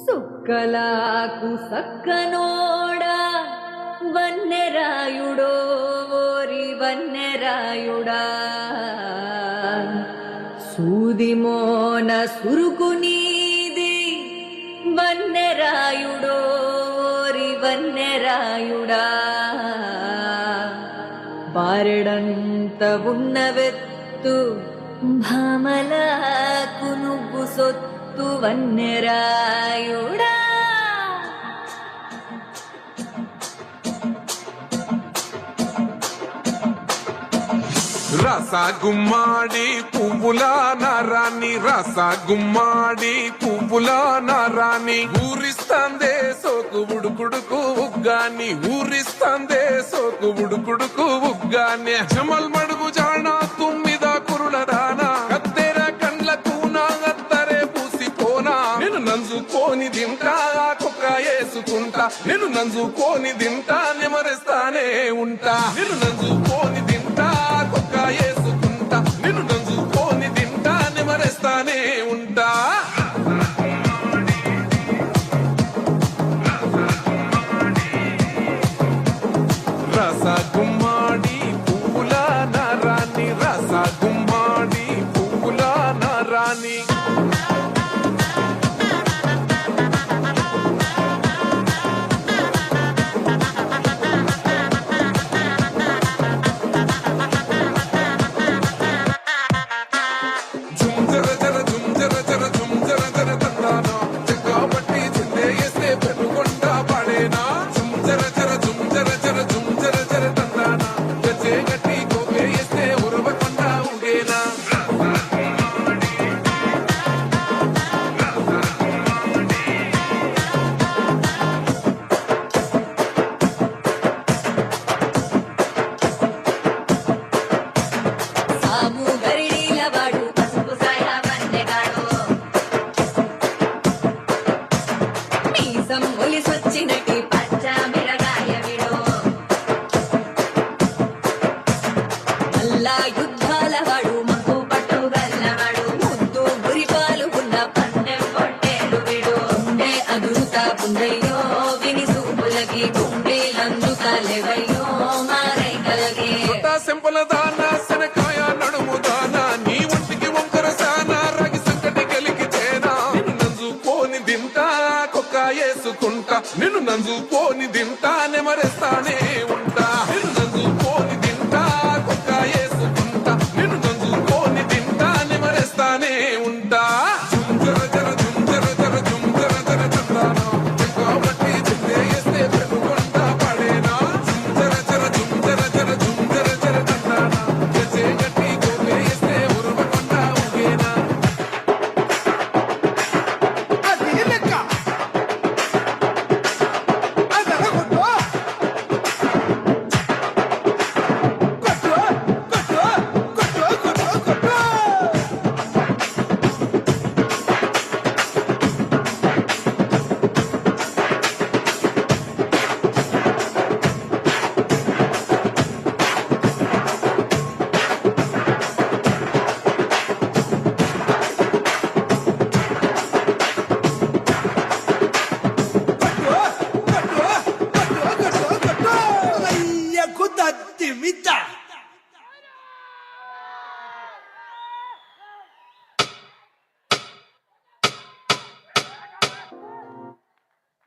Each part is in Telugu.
సుక్కలాకు సక్కనోడా వన్నెరాయుడో ఓరి వన్నెరాయుడా సూదిమోన సురుకు నీది వన్నెరాయుడో ఓరి వన్నెరాయుడా బారెడంత ఉన్నవెత్తు భామలకు నువ్వు సొత్తు వన్నెరాయుడా రస గుమ్మాడి పువ్వుల నారాణి రస గుమ్మాడి పువ్వుల నారాణి ఊరిస్తాందే సోకు ఉడుకుడుకు ఉగ్గాని ఊరిస్తాందే సోకు ఉడుకుడుకు ఉగ్గాని జమల్ మడుగు జాణ తుమ్మిద కురుల దానా కత్తెర కండ్లకు నా అత్తరే పూసిపోనా నేను నంజుకోని తింటా కుక్క వేసుకుంటా నేను నంజుకోని తింటా నెమరేస్తానే ఉంటా నేను నంజుకోని తింటా కుక్క వేసుకుంటా నిన్ను నంజుకోని తింటా నెమరేస్తానే ఉంటా రస గుమ్మాడి పువ్వుల నారాణి రస గుమ్మాడి పువ్వుల నారాణి ఒలిసొచ్చినటి పచ్చ మిరగాయ విడో మల్లా యుద్ధాల వాడు మగ్గు పట్టు గల్లవాడు ముద్దు గురిపాలు ఉన్న పందెం పొట్టేలు విడు ఉండే అదురుతా పుండయ్యో విని సూపులకి గుండెలందుతాలేవయ్యో మారై కలగే సింపుల దానా శనకాయ నడుము దానా నీ ఒంటికి వంకర సానా రగి సంకటి కలిగి చేనా నిన్ను నంజుకోని తింటా కుక్క వేసుకుంటా నిన్ను నంజుకోని తింటా నెమరేస్తానే ఉంటా నిన్ను నంజుకోని తింటా కుక్క వేసుకుంటా నిన్ను నంజుకోని తింటా నెమరేస్తానే ఉంటా జుంజర జర జుంజర జర జుంజర జర చందానా కాబట్టి చిందే వేస్తే పెరుగుంటా పడేనా జుంజర జర జుంజర జర జుంజర జర చందానా గజే గట్టి గోపే వేస్తే ఉరవకుండా ఊగేనా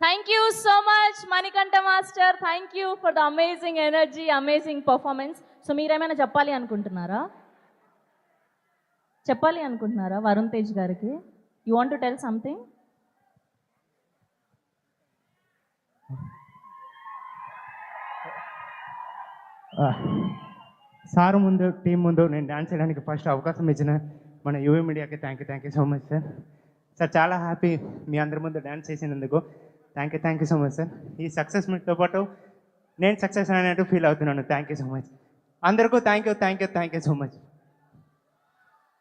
Thank you so much, Manikanta Master. Thank you for the amazing energy, amazing performance. So, మీరేమైనా చెప్పాలి అనుకుంటున్నారా? చెప్పాలి అనుకుంటున్నారా వరుణ్ తేజ్ గారికి? You want to tell something? Sir ముందు టీం ముందు నేను డాన్స్ చేయడానికి ఫస్ట్ అవకాశం ఇచ్చిన మన యూవీ మీడియాకి thank you so much sir. Sir చాలా హ్యాపీ మీ అందరి ముందు డాన్స్ చేసినందుకు. Thank you so much sir. ఈ సక్సెస్ మీతో పాటు నేను సక్సెస్ అయినట్టు ఫీల్ అవుతున్నాను. థ్యాంక్ యూ సో మచ్ అందరికీ. Thank you so much.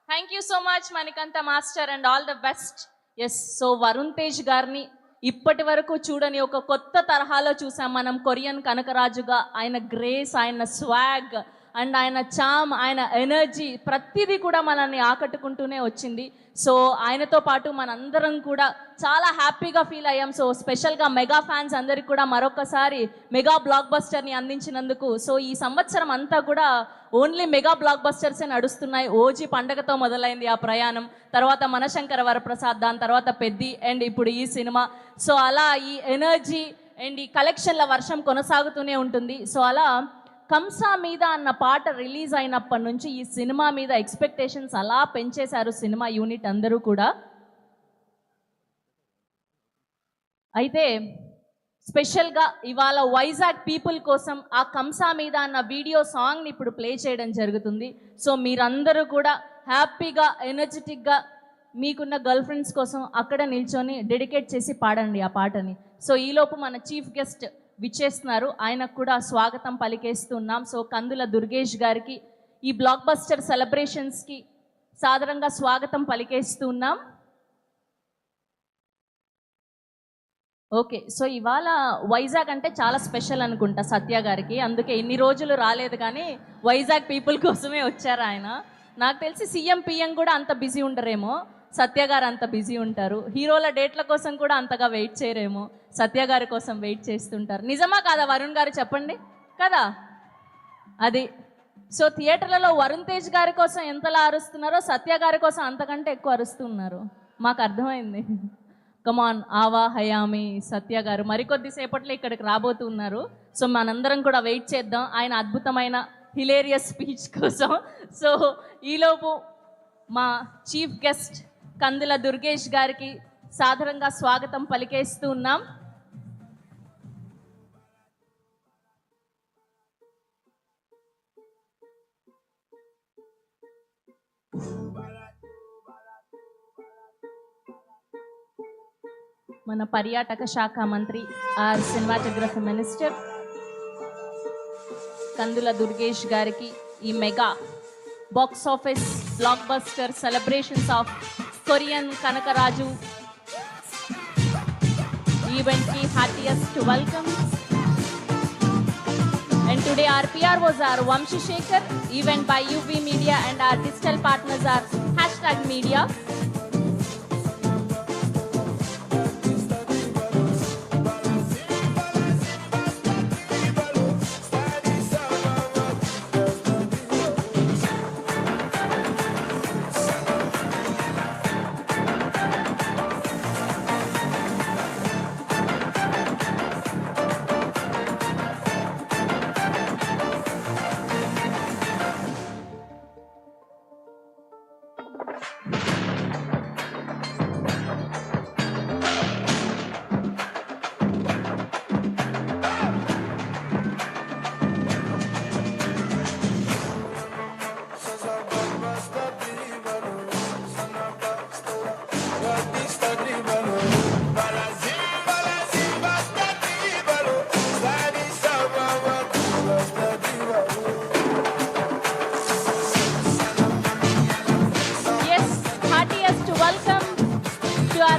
Thank you so much, Manikanta Master, and all the best. Yes, so Varun Tej గారిని ఇప్పటి వరకు చూడని ఒక కొత్త తరహాలో చూసాం మనం కొరియన్ కనకరాజుగా. ఆయన గ్రేస్, ఆయన స్వాగ్, అండ్ ఆయన చామ్, ఆయన ఎనర్జీ ప్రతిదీ కూడా మనల్ని ఆకట్టుకుంటూనే వచ్చింది. సో ఆయనతో పాటు మనందరం కూడా చాలా హ్యాపీగా ఫీల్ అయ్యాం. సో స్పెషల్గా మెగా ఫ్యాన్స్ అందరికి కూడా మరొకసారి మెగా బ్లాక్ బస్టర్ని అందించినందుకు. సో ఈ సంవత్సరం అంతా కూడా ఓన్లీ మెగా బ్లాక్ బస్టర్సే నడుస్తున్నాయి. ఓజీ పండగతో మొదలైంది ఆ ప్రయాణం, తర్వాత మనశంకర వరప్రసాద్, దాని తర్వాత పెద్ది, అండ్ ఇప్పుడు ఈ సినిమా. సో అలా ఈ ఎనర్జీ అండ్ ఈ కలెక్షన్ల వర్షం కొనసాగుతూనే ఉంటుంది. సో అలా కంసా మీద అన్న పాట రిలీజ్ అయినప్పటి నుంచి ఈ సినిమా మీద ఎక్స్పెక్టేషన్స్ అలా పెంచేశారు సినిమా యూనిట్ అందరూ కూడా. అయితే స్పెషల్గా ఇవాళ వైజాగ్ పీపుల్ కోసం ఆ కంసా మీద అన్న వీడియో సాంగ్ని ఇప్పుడు ప్లే చేయడం జరుగుతుంది. సో మీరందరూ కూడా హ్యాపీగా ఎనర్జెటిక్గా మీకున్న గర్ల్ ఫ్రెండ్స్ కోసం అక్కడ నిల్చొని డెడికేట్ చేసి పాడండి ఆ పాటని. సో ఈలోపు మన చీఫ్ గెస్ట్ విచ్చేస్తున్నారు, ఆయనకు కూడా స్వాగతం పలికేస్తున్నాం. సో కందుల దుర్గేష్ గారికి ఈ బ్లాక్ బస్టర్ సెలబ్రేషన్స్కి సాదరంగా స్వాగతం పలికేస్తున్నాం. ఓకే, సో ఇవాళ వైజాగ్ అంటే చాలా స్పెషల్ అనుకుంటా సత్య గారికి, అందుకే ఇన్ని రోజులు రాలేదు కానీ వైజాగ్ పీపుల్ కోసమే వచ్చారు ఆయన. నాకు తెలిసి సీఎం పిఎం కూడా అంత బిజీ ఉండరేమో, సత్య గారు అంత బిజీ ఉంటారు. హీరోల డేట్ల కోసం కూడా అంతగా వెయిట్ చేయరేమో, సత్య గారి కోసం వెయిట్ చేస్తుంటారు. నిజమా కాదా వరుణ్ గారు, చెప్పండి కదా అది. సో థియేటర్లలో వరుణ్ తేజ్ గారి కోసం ఎంతలా అరుస్తున్నారో సత్య గారి కోసం అంతకంటే ఎక్కువ అరుస్తున్నారు, మాకు అర్థమైంది. కమాన్ ఆవా హయామి సత్య గారు మరికొద్దిసేపట్లో ఇక్కడికి రాబోతున్నారు. సో మనందరం కూడా వెయిట్ చేద్దాం ఆయన అద్భుతమైన హిలేరియస్ స్పీచ్ కోసం. సో ఈలోపు మా చీఫ్ గెస్ట్ కందుల దుర్గేష్ గారికి సాదరంగా స్వాగతం పలికేస్తూ ఉన్నాం. మన పర్యాటక శాఖ మంత్రి or cinematography minister Kandula Durgesh గారికి ఈ mega box office blockbuster celebrations of Korean Kanakaraju event కి heartiest welcome. And today our PR was our Vamshi Shekhar, event by UV Media, and our digital partners are #media.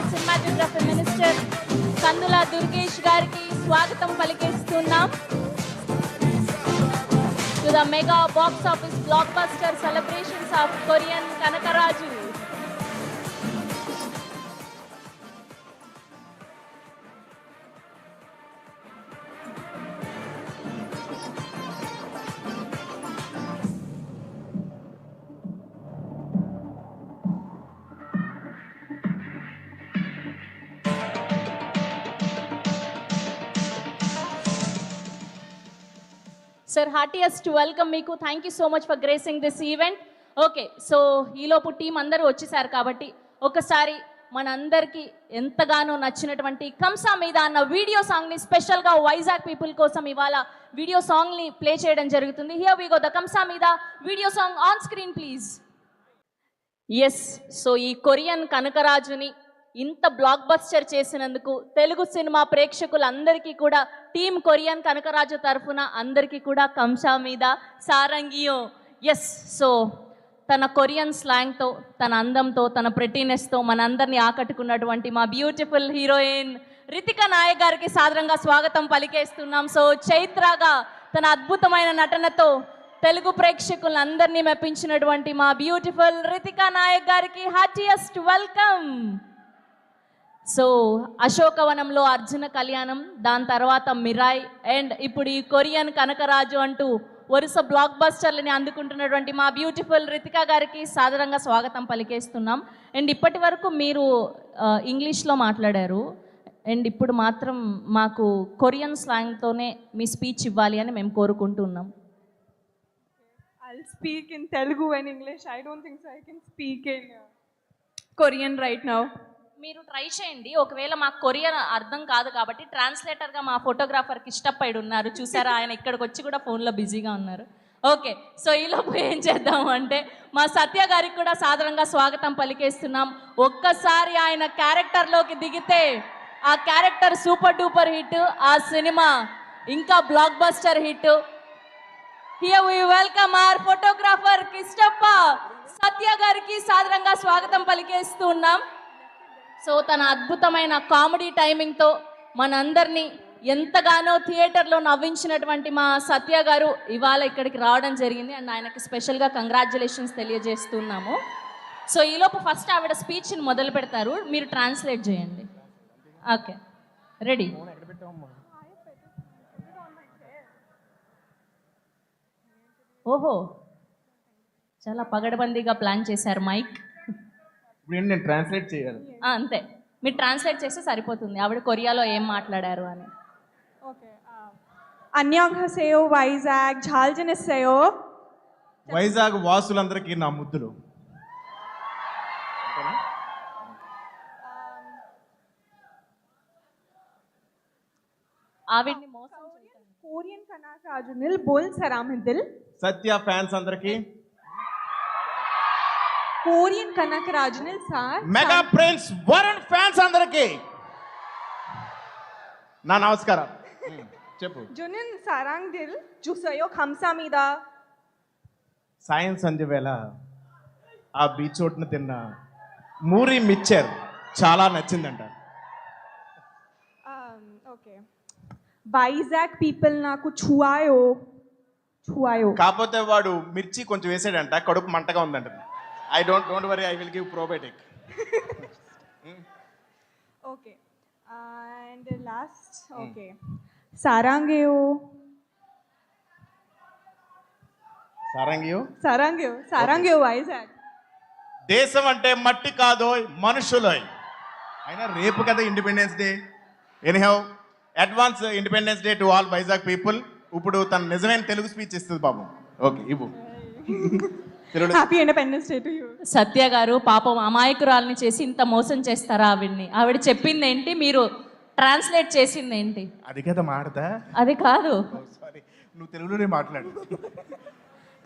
cinematography minister Kandula Durgesh gariki swagatam palikistunam to the mega box office blockbuster celebrations of Korean Kanakaraju. Sir, heartiest welcome meeku. Thank you so much for gracing this event. Okay, so ఈలోపు టీం అందరూ వచ్చేసారు కాబట్టి ఒకసారి మనందరికీ ఎంతగానో నచ్చినటువంటి కంసా మీద అన్న వీడియో సాంగ్ని స్పెషల్గా వైజాగ్ పీపుల్ కోసం ఇవాళ వీడియో సాంగ్ని ప్లే చేయడం జరుగుతుంది. హియర్ వి గో, ద కంసా మీద video song on screen please. Yes, so ఈ కొరియన్ కనకరాజుని ఇంత బ్లాక్ బస్టర్ చేసినందుకు తెలుగు సినిమా ప్రేక్షకులందరికీ కూడా టీం కొరియన్ కనకరాజు తరఫున అందరికీ కూడా కంసా మీద సారంగియో. ఎస్, సో తన కొరియన్ స్లాంగ్తో, తన అందంతో, తన ప్రెటీనెస్తో మనందరినీ ఆకట్టుకున్నటువంటి మా బ్యూటిఫుల్ హీరోయిన్ రితికా నాయక్ గారికి సాదరంగా స్వాగతం పలికేస్తున్నాం. సో చైత్రగా తన అద్భుతమైన నటనతో తెలుగు ప్రేక్షకులందరినీ మెప్పించినటువంటి మా బ్యూటిఫుల్ రితికా నాయక్ గారికి హార్టియెస్ట్ వెల్కమ్. సో అశోకవనంలో అర్జున కళ్యాణం, దాని తర్వాత మిరాయ్, అండ్ ఇప్పుడు ఈ కొరియన్ కనకరాజు అంటూ వరుస బ్లాక్ బస్టర్లని అందుకుంటున్నటువంటి మా బ్యూటిఫుల్ రితికా గారికి సాదరంగా స్వాగతం పలికేస్తున్నాం. అండ్ ఇప్పటి వరకు మీరు ఇంగ్లీష్లో మాట్లాడారు, అండ్ ఇప్పుడు మాత్రం మాకు కొరియన్ స్లాంగ్తోనే మీ స్పీచ్ ఇవ్వాలి అని మేము కోరుకుంటున్నాం. I'll speak in Telugu and English. I don't think so I can speak in Korean right now. మీరు ట్రై చేయండి. ఒకవేళ మాకు కొరియన్ అర్థం కాదు కాబట్టి ట్రాన్స్లేటర్గా మా ఫోటోగ్రాఫర్కి ఇష్టపడి ఉన్నారు, చూసారా? ఆయన ఇక్కడికి వచ్చి కూడా ఫోన్లో బిజీగా ఉన్నారు. ఓకే, సో ఈలోపు ఏం చేద్దాము అంటే మా సత్య గారికి కూడా సాదరంగా స్వాగతం పలికేస్తున్నాం. ఒక్కసారి ఆయన క్యారెక్టర్లోకి దిగితే ఆ క్యారెక్టర్ సూపర్ డూపర్ హిట్, ఆ సినిమా ఇంకా block buster hit. Here we welcome our photographer Kistappa సత్య గారికి సాదరంగా స్వాగతం పలికేస్తున్నాం. సో తన అద్భుతమైన కామెడీ టైమింగ్తో మనందరినీ ఎంతగానో థియేటర్లో నవ్వించినటువంటి మా సత్య గారు ఇవాళ ఇక్కడికి రావడం జరిగింది. అండ్ ఆయనకి స్పెషల్గా కంగ్రాచులేషన్స్ తెలియజేస్తున్నాము. సో ఈలోపు ఫస్ట్ ఆవిడ స్పీచ్ని మొదలు పెడతారు, మీరు ట్రాన్స్లేట్ చేయండి. Okay, ready? ఓహో, చాలా పగడబందీగా ప్లాన్ చేశారు మైక్. నేను ట్రాన్స్లేట్ చేయాలి. అంతే, మీరు ట్రాన్స్లేట్ చేస్తే సరిపోతుంది ఆవిడ కొరియాలో ఏం మాట్లాడారు అని. Okay. 안녕하세요 వైజాగ్, 잘지냈어요. వైజాగ్ వాసులందరికీ నా ముద్దులు. ఆవిడ్ని మోసం कोरियन కనకరాజునిల్ బోల్ సరామిదిల్. సత్య ఫ్యాన్స్ అందరికీ, कोरियन కనకరాజునిల్ sir, mega prince Varun fans అందరికీ నా నమస్కారం. చెప్పు. జునిన్ సారాంగ్దిల్ చూసయో ఖంసామీదా. సాయం సంధ్య వేళ ఆ బీచ్ ఒడ్డున తిన్న మూరి మిక్చర్ చాలా నచ్చిందంట. ఓకే, వైజాగ్ పీపుల్ నాకు ఛువాయో. కాకపోతే వాడు మిర్చి కొంచెం వేసాడంట, కడుపు మంటగా ఉందంట. I don't worry, I will give probiotic. Okay, and last okay, సారాంగేయో. సారాంగేయో వైజాగ్. దేశం అంటే మట్టి కాదోయ్, మనుషులోయ్. అయినా రేపు కదా Independence Day. Anyhow, advance Independence Day to all Vizag people. ఇప్పుడు తన నిజమైన తెలుగు స్పీచ్ ఇస్తుంది పాపం. ఓకే, ఇవ్వు. Happy Independence Day to you. Satya గారు పాపం అమాయకురాల్ని చేసి ఇంత మోసం చేస్తారా ఆవిడ్ని? ఆవిడ చెప్పింది ఏంటి, మీరు ట్రాన్స్లేట్ చేసింది ఏంటి? అది కదా మాడతా. అది కాదు, సారీ, నువ్వు తెలుగులోనే మాట్లాడు.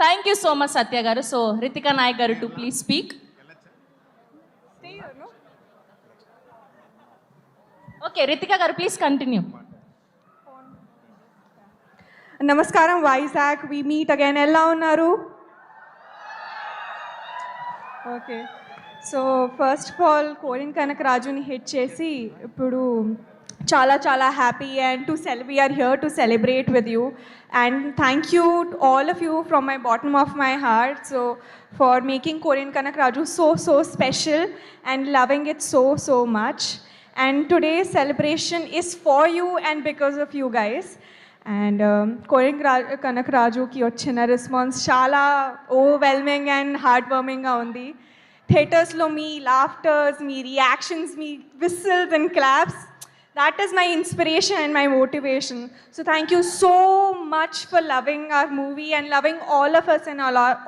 థ్యాంక్ యూ సో మచ్ సత్య గారు. సో రితికా నాయక్ గారు to please speak. Okay, Ritika గారు ప్లీజ్ కంటిన్యూ. నమస్కారం వైజాగ్, వి మీట్ అగైన్. ఎలా ఉన్నారు? Okay, so first of all Korean కనకరాజుని హిట్ చేసి ఇప్పుడు చాలా చాలా happy and we are here to celebrate with you. And thank you all of you from my bottom of my heart so for making Korean Kanakaraju so special and loving it so much. And today's celebration is for you and because of you guys. And Korean కనకరాజుకి వచ్చిన రెస్పాన్స్ చాలా ఓవర్వెల్మింగ్ అండ్ హార్ట్ వార్మింగ్గా ఉంది. థియేటర్స్లో మీ లాఫ్టర్స్, మీ రియాక్షన్స్, మీ whistles and claps, that is my inspiration and my motivation. So thank you so much for loving our movie and loving all of us and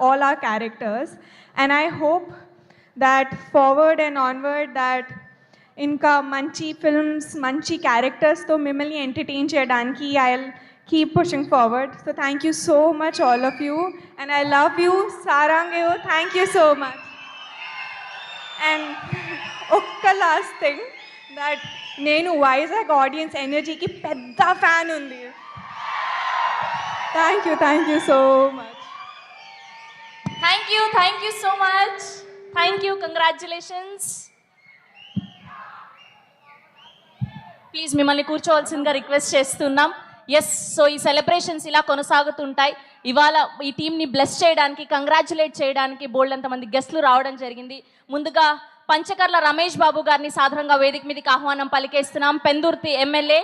all our characters. And I hope that forward and onward that ఇంకా మంచి ఫిల్మ్స్, మంచి క్యారెక్టర్స్తో మిమ్మల్ని ఎంటర్టైన్ చేయడానికి I'll keep pushing forward. So thank you so much all of you and I love you. Sarangayo, thank you so much. And ఒక్క లాస్ట్ థింగ్, దట్ నేను వైజాగ్ ఆడియన్స్ ఎనర్జీకి పెద్ద ఫ్యాన్ ఉంది. Thank you so much. Thank you so much. Thank you, congratulations. Please మిమ్మల్ని కూర్చోవలసిందిగా రిక్వెస్ట్ చేస్తున్నాం. ఎస్, సో ఈ సెలబ్రేషన్స్ ఇలా కొనసాగుతుంటాయి. ఇవాళ ఈ టీంని బ్లెస్ చేయడానికి, కంగ్రాచులేట్ చేయడానికి బోల్డ్ అంతమంది గెస్ట్లు రావడం జరిగింది. ముందుగా పంచకర్ల రమేష్ బాబు గారిని సాధారణంగా వేదిక మీదకి ఆహ్వానం పలికేస్తున్నాం. పెందుర్తి ఎమ్మెల్యే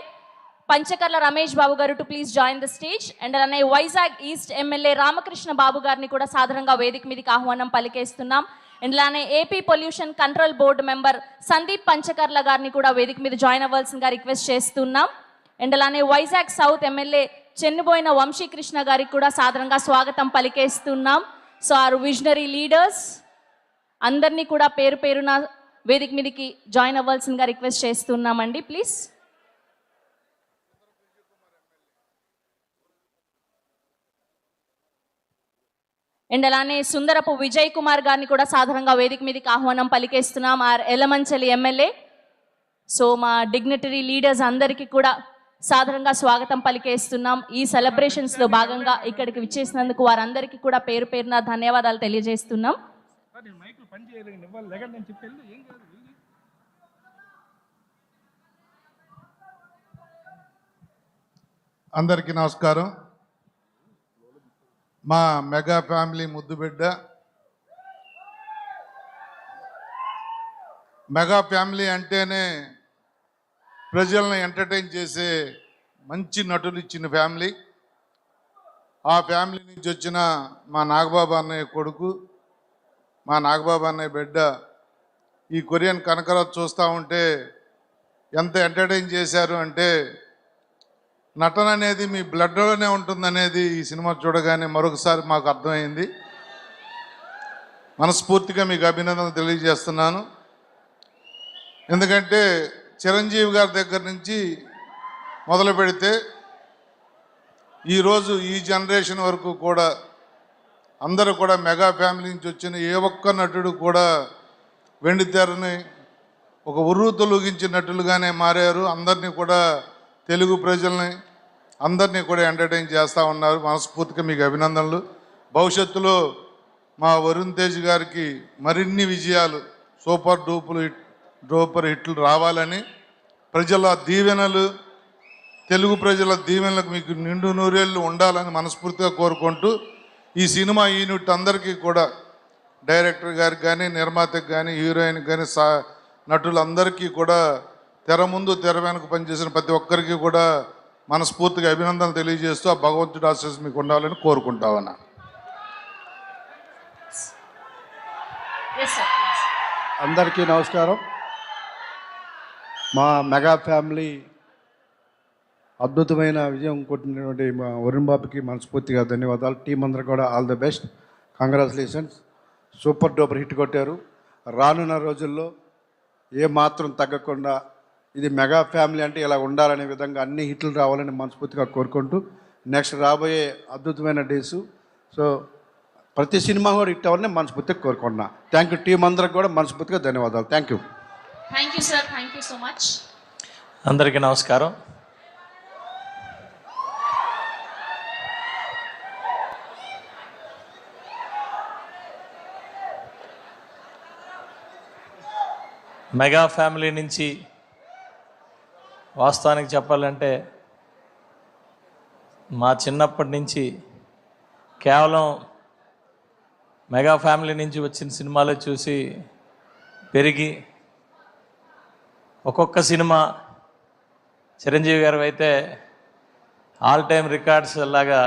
పంచకర్ల రమేష్ బాబు గారు to please join the stage. And అలానే వైజాగ్ ఈస్ట్ ఎమ్మెల్యే రామకృష్ణ బాబు గారిని కూడా సాధారణంగా వేదిక మీదకి ఆహ్వానం పలికేస్తున్నాం. అండ్ అలానే AP pollution control board member Sandeep Panchakarla గారిని కూడా వేదిక మీద జాయిన్ అవ్వాల్సిందిగా రిక్వెస్ట్ చేస్తున్నాం. అండ్ అలానే వైజాగ్ సౌత్ ఎమ్మెల్యే చెన్నుబోయిన వంశీకృష్ణ గారికి కూడా సాధారణంగా స్వాగతం పలికేస్తున్నాం. సో ఆర్ విజనరీ లీడర్స్ అందరినీ కూడా పేరు పేరున వేదిక మీదకి జాయిన్ అవ్వాల్సిందిగా రిక్వెస్ట్ చేస్తున్నామండి ప్లీజ్. అండ్ అలానే సుందరపు విజయ్ కుమార్ గారిని కూడా సాధారణంగా వేదిక మీదకి ఆహ్వానం పలికేస్తున్నాం. Our Yelamanchili MLA. సో మా డిగ్నిటరీ లీడర్స్ అందరికీ కూడా సాధారణంగా స్వాగతం పలికేస్తున్నాం. ఈ సెలబ్రేషన్స్లో భాగంగా ఇక్కడికి విచ్చేసినందుకు వారందరికీ కూడా పేరు పేరున ధన్యవాదాలు తెలియజేస్తున్నాం. అందరికీ నమస్కారం. మా మెగా ఫ్యామిలీ ముద్దుబిడ్డ, మెగా ఫ్యామిలీ అంటేనే ప్రజలను ఎంటర్టైన్ చేసే మంచి నటులు ఇచ్చిన ఫ్యామిలీ. ఆ ఫ్యామిలీ నుంచి వచ్చిన మా నాగబాబు అన్నయ్య కొడుకు, మా నాగబాబు అన్నయ్య బిడ్డ ఈ కొరియన్ కనకరాజు చూస్తూ ఉంటే ఎంత ఎంటర్టైన్ చేశారు అంటే, నటన అనేది మీ బ్లడ్లోనే ఉంటుందనేది ఈ సినిమా చూడగానే మరొకసారి మాకు అర్థమైంది. మనస్ఫూర్తిగా మీకు అభినందనలు తెలియజేస్తున్నాను. ఎందుకంటే చిరంజీవి గారి దగ్గర నుంచి మొదలు పెడితే ఈరోజు ఈ జనరేషన్ వరకు కూడా అందరూ కూడా మెగా ఫ్యామిలీ నుంచి వచ్చిన ఏ ఒక్క నటుడు కూడా వెండితెరని ఒక ఉర్రు తొలగించినట్టులుగానే మారారు. అందరినీ కూడా తెలుగు ప్రజల్ని అందరినీ కూడా ఎంటర్టైన్ చేస్తూ ఉన్నారు. మనస్ఫూర్తిగా మీకు అభినందనలు. భవిష్యత్తులో మా వరుణ్ తేజ్ గారికి మరిన్ని విజయాలు, సూపర్ డూపర్ హిట్లు రావాలని, ప్రజల దీవెనలు, తెలుగు ప్రజల దీవెనలకు మీకు నిండు నూరేళ్ళు ఉండాలని మనస్ఫూర్తిగా కోరుకుంటూ, ఈ సినిమా యూనిట్ అందరికీ కూడా, డైరెక్టర్ గారికి కానీ, నిర్మాతకి కానీ, హీరోయిన్కి కానీ, నటులందరికీ కూడా, తెర ముందు తెర వెనక పనిచేసిన ప్రతి ఒక్కరికి కూడా మనస్ఫూర్తిగా అభినందనలు తెలియజేస్తూ ఆ భగవంతుడి ఆశీస్సు మీకు ఉండాలని కోరుకుంటామన్నా. అందరికీ నమస్కారం. మా మెగా ఫ్యామిలీ అద్భుతమైన విజయం కొట్టినటువంటి మా వరుణ్ బాబుకి మనస్ఫూర్తిగా ధన్యవాదాలు. టీం అందరూ కూడా all the best, congratulations. Super duper hit కొట్టారు. రానున్న రోజుల్లో ఏ మాత్రం తగ్గకుండా ఇది మెగా ఫ్యామిలీ అంటే ఇలా ఉండాలనే విధంగా అన్ని హిట్లు రావాలని మనస్ఫూర్తిగా కోరుకుంటూ, నెక్స్ట్ రాబోయే అద్భుతమైన డేసు సో ప్రతి సినిమా కూడా హిట్ అవ్వాలని మనస్ఫూర్తిగా కోరుకుంటున్నా. Thank you. టీం అందరికి కూడా మనస్ఫూర్తిగా ధన్యవాదాలు. Thank you. Thank you sir, thank you so much. అందరికీ నమస్కారం. మెగా ఫ్యామిలీ నుంచి వాస్తవానికి చెప్పాలంటే మా చిన్నప్పటి నుంచి కేవలం మెగా ఫ్యామిలీ నుంచి వచ్చిన సినిమాలు చూసి పెరిగి, ఒక్కొక్క సినిమా చిరంజీవి గారు అయితే ఆల్ టైమ్ రికార్డ్స్ లాగా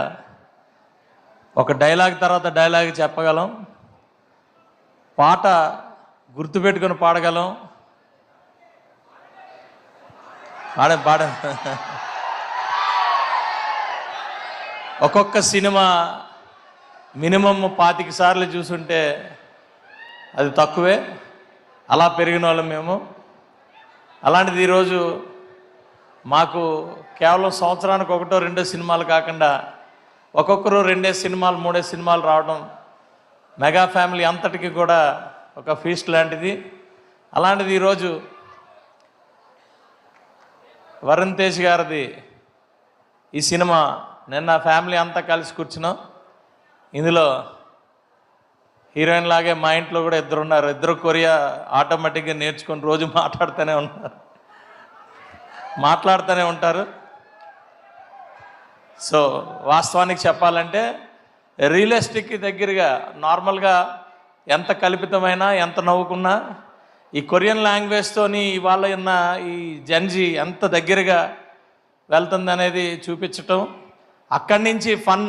ఒక డైలాగ్ తర్వాత డైలాగ్ చెప్పగలం, పాట గుర్తుపెట్టుకొని పాడగలం. పాడ ఒక్కొక్క సినిమా మినిమం 25 సార్లు చూసుంటే అది తక్కువే. అలా పెరిగిన వాళ్ళం మేము. అలాంటిది ఈరోజు మాకు కేవలం సంవత్సరానికి 1-2 సినిమాలు కాకుండా ఒక్కొక్కరు 2 సినిమాలు 3 సినిమాలు రావడం మెగా ఫ్యామిలీ అంతటికి కూడా ఒక ఫీస్ట్ లాంటిది. అలాంటిది ఈరోజు వరుణ్ తేజ్ గారిది ఈ సినిమా నిన్న ఫ్యామిలీ అంతా కలిసి కూర్చున్నాం. ఇందులో హీరోయిన్ లాగే మా ఇంట్లో కూడా 2 ఉన్నారు. 2 కొరియా ఆటోమేటిక్గా నేర్చుకొని రోజు మాట్లాడుతూనే ఉంటారు. సో వాస్తవానికి చెప్పాలంటే రియలిస్టిక్ దగ్గరగా నార్మల్గా ఎంత కల్పితమైనా ఎంత నవ్వుకున్నా ఈ కొరియన్ లాంగ్వేజ్తోని ఇవాళ ఉన్న ఈ జన్జీ ఎంత దగ్గరగా వెళ్తుంది అనేది చూపించటం, అక్కడి నుంచి ఫన్,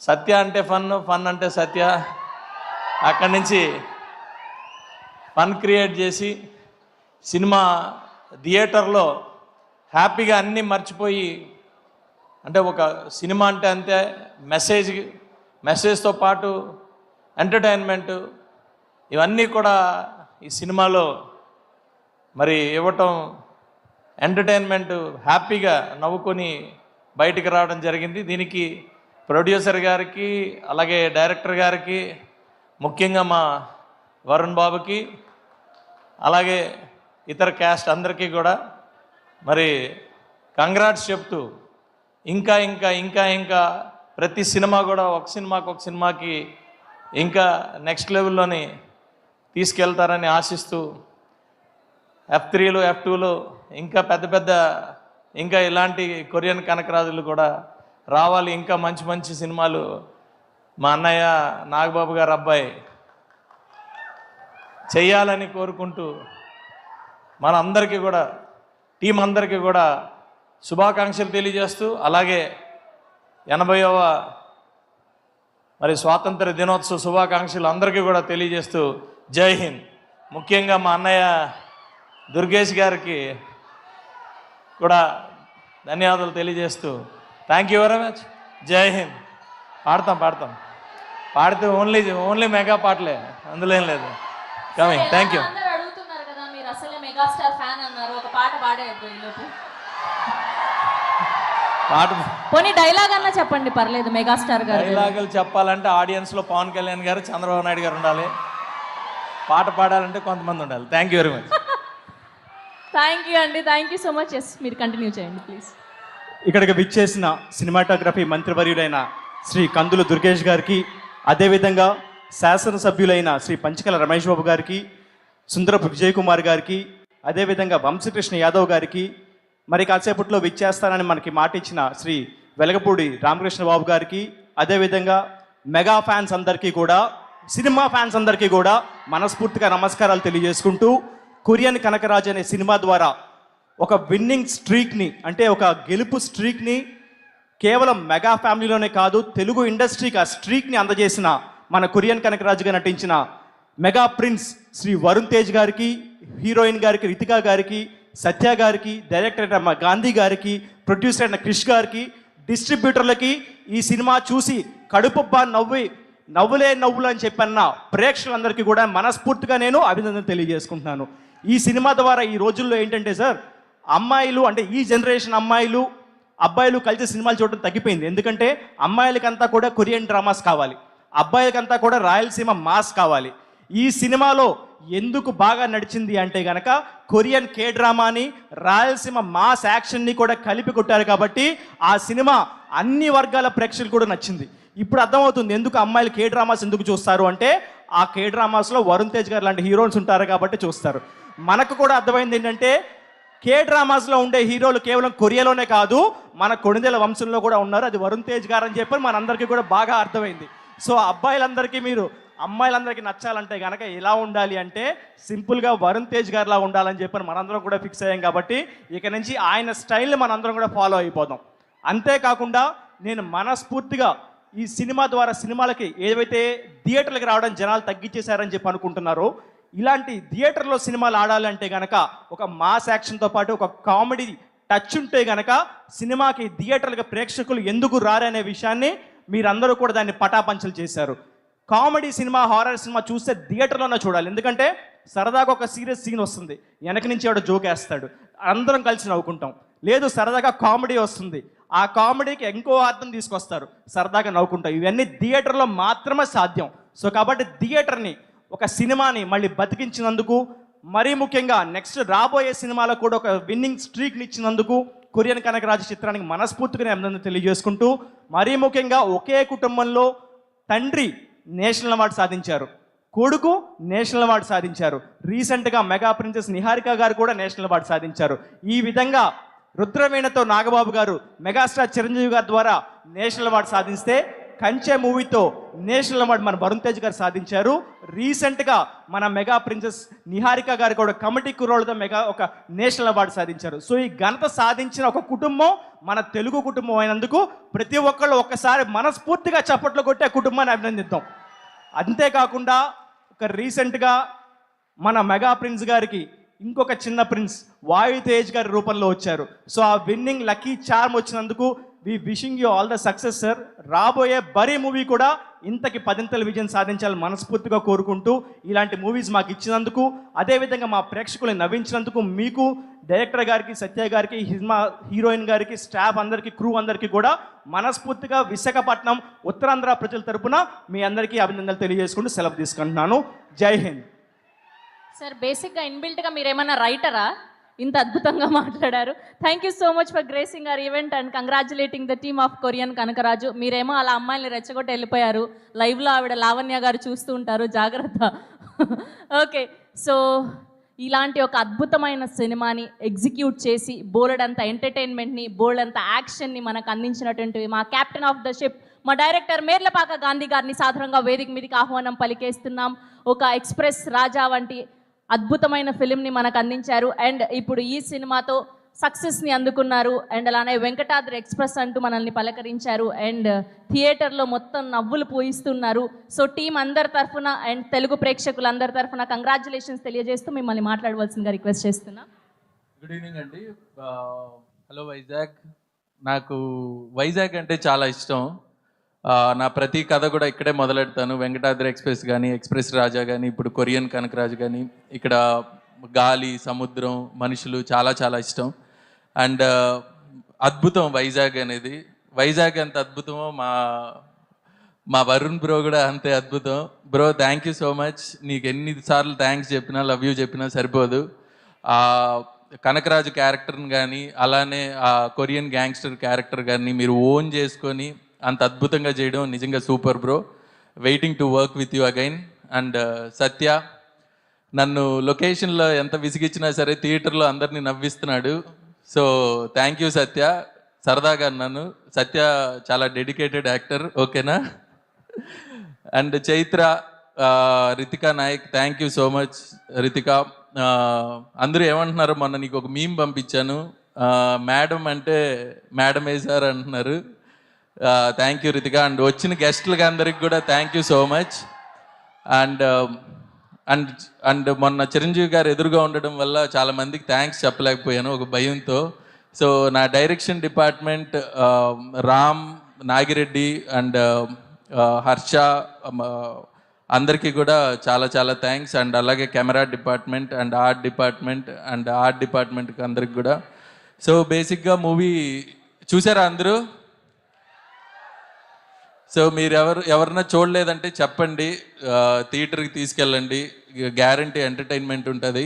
సత్య అంటే ఫన్, ఫన్ అంటే సత్య, అక్కడి నుంచి ఫన్ క్రియేట్ చేసి సినిమా థియేటర్లో హ్యాపీగా అన్నీ మర్చిపోయి, అంటే ఒక సినిమా అంటే అంతే మెసేజ్తో పాటు ఎంటర్టైన్మెంట్ ఇవన్నీ కూడా ఈ సినిమాలో మరి ఇవ్వటం, ఎంటర్టైన్మెంట్ హ్యాపీగా నవ్వుకొని బయటికి రావడం జరిగింది. దీనికి ప్రొడ్యూసర్ గారికి అలాగే డైరెక్టర్ గారికి, ముఖ్యంగా మా వరుణ్ బాబుకి అలాగే ఇతర క్యాస్ట్ అందరికీ కూడా మరి కంగ్రాట్స్ చెప్తూ ఇంకా ఇంకా ఇంకా ఇంకా ప్రతి సినిమా కూడా ఒక సినిమాకి ఇంకా నెక్స్ట్ లెవెల్లోని తీసుకెళ్తారని ఆశిస్తూ F3లు F2లు ఇంకా పెద్ద ఇంకా ఇలాంటి కొరియన్ కనకరాజులు కూడా రావాలి, ఇంకా మంచి మంచి సినిమాలు మా అన్నయ్య నాగబాబు గారు అబ్బాయి చెయ్యాలని కోరుకుంటూ మన అందరికీ కూడా టీం అందరికీ కూడా శుభాకాంక్షలు తెలియజేస్తూ, అలాగే 80వ మరి స్వాతంత్ర దినోత్సవ శుభాకాంక్షలు అందరికీ కూడా తెలియజేస్తూ జై హింద్. ముఖ్యంగా మా అన్నయ్య దుర్గేష్ గారికి కూడా ధన్యవాదాలు తెలియజేస్తూ థ్యాంక్ యూ వెరీ మచ్. జై హింద్. పాడితే ఓన్లీ మెగా పాటలే, అందులో ఏం లేదు. కమింగ్. Thank you. అందరూ అడుగుతున్నారు కదా, మీరు అసలే మెగాస్టార్ ఫ్యాన్ అన్నారు, ఒక పాట పాడేయద్దు. పాట పోనీ డైలాగ్ అన్నా చెప్పండి, పర్లేదు. మెగాస్టార్ గారు డైలాగులు చెప్పాలంటే ఆడియన్స్లో పవన్ కళ్యాణ్ గారు, చంద్రబాబు నాయుడు గారు ఉండాలి. పాట పాడాలంటే కొంతమంది ఉండాలి. Thank you very much. Thank you అండి, thank you so much. Yes, మీరు కంటిన్యూ చేయండి ప్లీజ్. ఇక్కడికి విచ్చేసిన సినిమాటోగ్రఫీ మంత్రివర్యులైన శ్రీ కందులు దుర్గేష్ గారికి, అదేవిధంగా శాసనసభ్యులైన శ్రీ పంచకల రమేష్ బాబు గారికి, సుందరపు విజయ్ కుమార్ గారికి, అదేవిధంగా వంశీకృష్ణ యాదవ్ గారికి, మరి కాసేపట్లో విచ్చేస్తానని మనకి మాట ఇచ్చిన శ్రీ వెలగపూడి రామకృష్ణ బాబు గారికి, అదేవిధంగా మెగా ఫ్యాన్స్ అందరికీ కూడా, సినిమా ఫ్యాన్స్ అందరికీ కూడా మనస్ఫూర్తిగా నమస్కారాలు తెలియజేసుకుంటూ, కొరియన్ కనకరాజు అనే సినిమా ద్వారా ఒక విన్నింగ్ స్ట్రీక్ని, అంటే ఒక గెలుపు స్ట్రీక్ని కేవలం మెగా ఫ్యామిలీలోనే కాదు, తెలుగు ఇండస్ట్రీకి ఆ స్ట్రీక్ని అందజేసిన మన కొరియన్ కనకరాజుగా నటించిన మెగా ప్రిన్స్ శ్రీ వరుణ్ తేజ్ గారికి, హీరోయిన్ గారికి రితికా గారికి, సత్య గారికి, డైరెక్టర్ అయిన గాంధీ గారికి, ప్రొడ్యూసర్ అయిన క్రిష్ గారికి, డిస్ట్రిబ్యూటర్లకి, ఈ సినిమా చూసి కడుపుబ్బా నవ్వులు అని చెప్పన్న ప్రేక్షకులందరికీ కూడా మనస్ఫూర్తిగా నేను అభినందన తెలియజేసుకుంటున్నాను. ఈ సినిమా ద్వారా ఈ రోజుల్లో ఏంటంటే సార్, అమ్మాయిలు అంటే ఈ జనరేషన్ అమ్మాయిలు అబ్బాయిలు కలిసి సినిమాలు చూడడం తగ్గిపోయింది. ఎందుకంటే అమ్మాయిలకంతా కూడా కొరియన్ డ్రామాస్ కావాలి, అబ్బాయిలకంతా కూడా రాయలసీమ మాస్ కావాలి. ఈ సినిమాలో ఎందుకు బాగా నడిచింది అంటే గనక కొరియన్ కే డ్రామాని, రాయలసీమ మాస్ యాక్షన్ని కూడా కలిపి కొట్టారు కాబట్టి ఆ సినిమా అన్ని వర్గాల ప్రేక్షకులు కూడా నచ్చింది. ఇప్పుడు అర్థమవుతుంది ఎందుకు అమ్మాయిలు కే డ్రామాస్ ఎందుకు చూస్తారు అంటే, ఆ కే డ్రామాస్లో వరుణ్ తేజ్ గారు లాంటి హీరోయిన్స్ ఉంటారు కాబట్టి చూస్తారు. మనకు కూడా అర్థమైంది ఏంటంటే, కే డ్రామాస్లో ఉండే హీరోలు కేవలం కొరియాలోనే కాదు, మన కొణిదెల వంశంలో కూడా ఉన్నారు. అది వరుణ్ తేజ్ గారు అని చెప్పి మనందరికీ కూడా బాగా అర్థమైంది. సో అమ్మాయిలందరికీ నచ్చాలంటే కనుక ఎలా ఉండాలి అంటే, సింపుల్గా వరుణ్ తేజ్ గారిలా ఉండాలని చెప్పి మనందరం కూడా ఫిక్స్ అయ్యాం. కాబట్టి ఇక నుంచి ఆయన స్టైల్ని మనందరం కూడా ఫాలో అయిపోదాం. అంతేకాకుండా నేను మనస్ఫూర్తిగా ఈ సినిమా ద్వారా సినిమాలకి ఏవైతే థియేటర్లకు రావడం జనాలు తగ్గించేశారని చెప్పి అనుకుంటున్నారో, ఇలాంటి థియేటర్లో సినిమాలు ఆడాలంటే కనుక ఒక మాస్ యాక్షన్తో పాటు ఒక కామెడీ టచ్ ఉంటే కనుక సినిమాకి థియేటర్లకు ప్రేక్షకులు ఎందుకు రారనే విషయాన్ని మీరందరూ కూడా దాన్ని పటాపంచలు చేశారు. కామెడీ సినిమా, హారర్ సినిమా చూస్తే థియేటర్లోనే చూడాలి. ఎందుకంటే సరదాగా ఒక సీరియస్ సీన్ వస్తుంది, వెనక నుంచి ఎవడో జోక్ వేస్తాడు, అందరం కలిసి నవ్వుకుంటాం. లేదు సరదాగా కామెడీ వస్తుంది, ఆ కామెడీకి ఇంకో అర్థం తీసుకొస్తారు, సరదాగా నవ్వుకుంటాం. ఇవన్నీ థియేటర్లో మాత్రమే సాధ్యం. సో కాబట్టి థియేటర్ని, ఒక సినిమాని మళ్ళీ బతికించినందుకు, మరీ ముఖ్యంగా నెక్స్ట్ రాబోయే సినిమాలో కూడా ఒక విన్నింగ్ స్ట్రీక్ని ఇచ్చినందుకు కొరియన్ కనకరాజు చిత్రానికి మనస్ఫూర్తిగా అభినందన తెలియజేసుకుంటూ, మరీ ముఖ్యంగా ఒకే కుటుంబంలో తండ్రి నేషనల్ అవార్డు సాధించారు, కొడుకు నేషనల్ అవార్డు సాధించారు, రీసెంట్గా మెగా ప్రిన్సెస్ నిహారిక గారు కూడా నేషనల్ అవార్డు సాధించారు. ఈ విధంగా రుద్రవీణతో నాగబాబు గారు మెగాస్టార్ చిరంజీవి గారి ద్వారా నేషనల్ అవార్డు సాధిస్తే, కంచె మూవీతో నేషనల్ అవార్డు మన వరుణ్ తేజ్ గారు సాధించారు. రీసెంట్గా మన మెగా ప్రిన్సెస్ నిహారిక గారు కూడా కమిటీ కుర్రోళ్ళతో ఒక నేషనల్ అవార్డు సాధించారు. సో ఈ ఘనత సాధించిన ఒక కుటుంబం మన తెలుగు కుటుంబం అయినందుకు ప్రతి ఒక్కళ్ళు ఒక్కసారి మనస్ఫూర్తిగా చప్పట్లు కొట్టి ఆ కుటుంబాన్ని అభినందిద్దాం. అంతేకాకుండా రీసెంట్గా మన మెగా ప్రిన్స్ గారికి ఇంకొక చిన్న ప్రిన్స్ వాయు తేజ్ గారి రూపంలో వచ్చారు. సో ఆ విన్నింగ్ లక్కీ చార్మ్ వచ్చినందుకు we wishing you all the success sir. రాబోయే బరీ మూవీ కూడా ఇంతకి 10ంతల విజయం సాధించాలని మనస్ఫూర్తిగా కోరుకుంటూ, ఇలాంటి మూవీస్ మాకు ఇచ్చినందుకు, అదేవిధంగా మా ప్రేక్షకులను నవ్వించినందుకు మీకు, డైరెక్టర్ గారికి, సత్య గారికి, హీరోయిన్ గారికి, స్టాఫ్ అందరికీ, క్రూ అందరికీ కూడా మనస్ఫూర్తిగా విశాఖపట్నం ఉత్తరాంధ్ర ప్రజల తరపున మీ అందరికీ అభినందనలు తెలియజేసుకుంటూ సెలవు తీసుకుంటున్నాను. జై హింద్. సార్ బేసిక్గా ఇన్బిల్ట్గా మీరేమన్నా రైటరా? ఇంత అద్భుతంగా మాట్లాడారు. Thank you so much for gracing our event and congratulating the team of Korean Kanakaraju. మీరేమో అలా అమ్మాయిని రెచ్చగొట్టి వెళ్ళిపోయారు. లైవ్లో ఆవిడ లావణ్య గారు చూస్తూ ఉంటారు, జాగ్రత్త. ఓకే, సో ఇలాంటి ఒక అద్భుతమైన సినిమాని ఎగ్జిక్యూట్ చేసి బోలెడంత ఎంటర్టైన్మెంట్ని, బోలెడంత యాక్షన్ని మనకు అందించినటువంటి మా క్యాప్టెన్ ఆఫ్ ద షిప్, మా డైరెక్టర్ మేర్లపాక గాంధీ గారిని సాధారణంగా వేదిక మీదకి ఆహ్వానం పలికేస్తున్నాం. ఒక ఎక్స్ప్రెస్ రాజా వంటి అద్భుతమైన ఫిలింని మనకు అందించారు అండ్ ఇప్పుడు ఈ సినిమాతో సక్సెస్ని అందుకున్నారు. అండ్ అలానే వెంకటాద్రి ఎక్స్ప్రెస్ అంటూ మనల్ని పలకరించారు అండ్ థియేటర్లో మొత్తం నవ్వులు పూయిస్తున్నారు. సో టీం అందరి తరఫున అండ్ తెలుగు ప్రేక్షకులందరి తరఫున కంగ్రాచులేషన్స్ తెలియజేస్తూ మిమ్మల్ని మాట్లాడవలసిందిగా రిక్వెస్ట్ చేస్తున్నా. గుడ్ ఈవినింగ్ అండి. హలో వైజాగ్. నాకు వైజాగ్ అంటే చాలా ఇష్టం. నా ప్రతి కథ కూడా ఇక్కడే మొదలెడతాను. వెంకటాద్రి ఎక్స్ప్రెస్ కానీ, ఎక్స్ప్రెస్ రాజా కానీ, ఇప్పుడు కొరియన్ కనకరాజు కానీ, ఇక్కడ గాలి, సముద్రం, మనుషులు చాలా చాలా ఇష్టం. అండ్ అద్భుతం వైజాగ్ అనేది. వైజాగ్ ఎంత అద్భుతమో మా వరుణ్ బ్రో కూడా అంతే అద్భుతం. Bro thank you so much. నీకు ఎన్నిసార్లు థ్యాంక్స్ చెప్పినా, లవ్ యూ చెప్పినా సరిపోదు. కనకరాజు క్యారెక్టర్ని కానీ, అలానే ఆ కొరియన్ గ్యాంగ్స్టర్ క్యారెక్టర్ కానీ మీరు ఓన్ చేసుకొని అంత అద్భుతంగా చేయడం నిజంగా super bro. Waiting to work with you again. And Satya నన్ను లొకేషన్లో ఎంత విసిగిచ్చినా సరే థియేటర్లో అందరినీ నవ్విస్తున్నాడు. So thank you Satya. సరదాగా అన్నాను. సత్య చాలా డెడికేటెడ్ యాక్టర్, ఓకేనా? And Chaitra, Ritika Nayak, thank you so much Ritika. అందరూ ఏమంటున్నారు, మొన్న నీకు ఒక మీమ్ పంపించాను, మేడం అంటే మేడం వేసారు అంటున్నారు. Thank you Ritika. అండ్ వచ్చిన గెస్టులకి అందరికి కూడా thank you so much. And and and మొన్న చిరంజీవి గారు ఎదురుగా ఉండడం వల్ల చాలామందికి థ్యాంక్స్ చెప్పలేకపోయాను ఒక భయంతో. సో నా direction department Ram, Nagireddy and Harsha అందరికీ కూడా చాలా చాలా థ్యాంక్స్. అండ్ అలాగే కెమెరా డిపార్ట్మెంట్ అండ్ ఆర్ట్ డిపార్ట్మెంట్కి అందరికి కూడా. సో బేసిక్గా మూవీ చూసారా అందరూ? సో మీరు ఎవరన్నా చూడలేదంటే చెప్పండి, థియేటర్కి తీసుకెళ్ళండి, గ్యారంటీ ఎంటర్టైన్మెంట్ ఉంటుంది.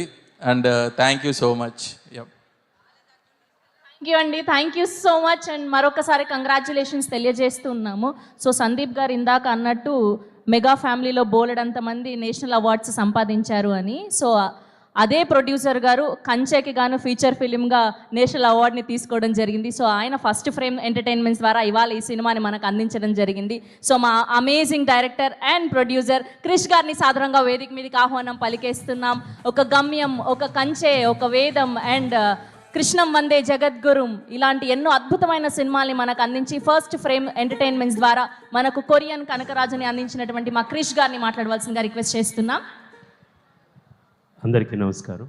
And thank you so much. Thank you అండి, thank you so much. And మరొకసారి కంగ్రాచులేషన్స్ తెలియజేస్తున్నాము. సో సందీప్ గారు ఇందాక అన్నట్టు మెగా ఫ్యామిలీలో బోలెడంత మంది నేషనల్ అవార్డ్స్ సంపాదించారు అని. సో అదే ప్రొడ్యూసర్ గారు కంచెకి గాను ఫీచర్ ఫిలింగా నేషనల్ అవార్డ్ని తీసుకోవడం జరిగింది. సో ఆయన ఫస్ట్ ఫ్రేమ్ ఎంటర్టైన్మెంట్స్ ద్వారా ఇవాళ ఈ సినిమాని మనకు అందించడం జరిగింది. సో మా amazing director and producer Krish గారిని సాధారణంగా వేదిక మీదకి ఆహ్వానం పలికేస్తున్నాం. ఒక గమ్యం, ఒక కంచె, ఒక వేదం అండ్ కృష్ణం వందే జగద్గురుం ఇలాంటి ఎన్నో అద్భుతమైన సినిమాల్ని మనకు అందించి ఫస్ట్ ఫ్రేమ్ ఎంటర్టైన్మెంట్స్ ద్వారా మనకు కొరియన్ కనకరాజుని అందించినటువంటి మా క్రిష్ గారిని మాట్లాడవలసిందిగా రిక్వెస్ట్ చేస్తున్నాం. అందరికీ నమస్కారం.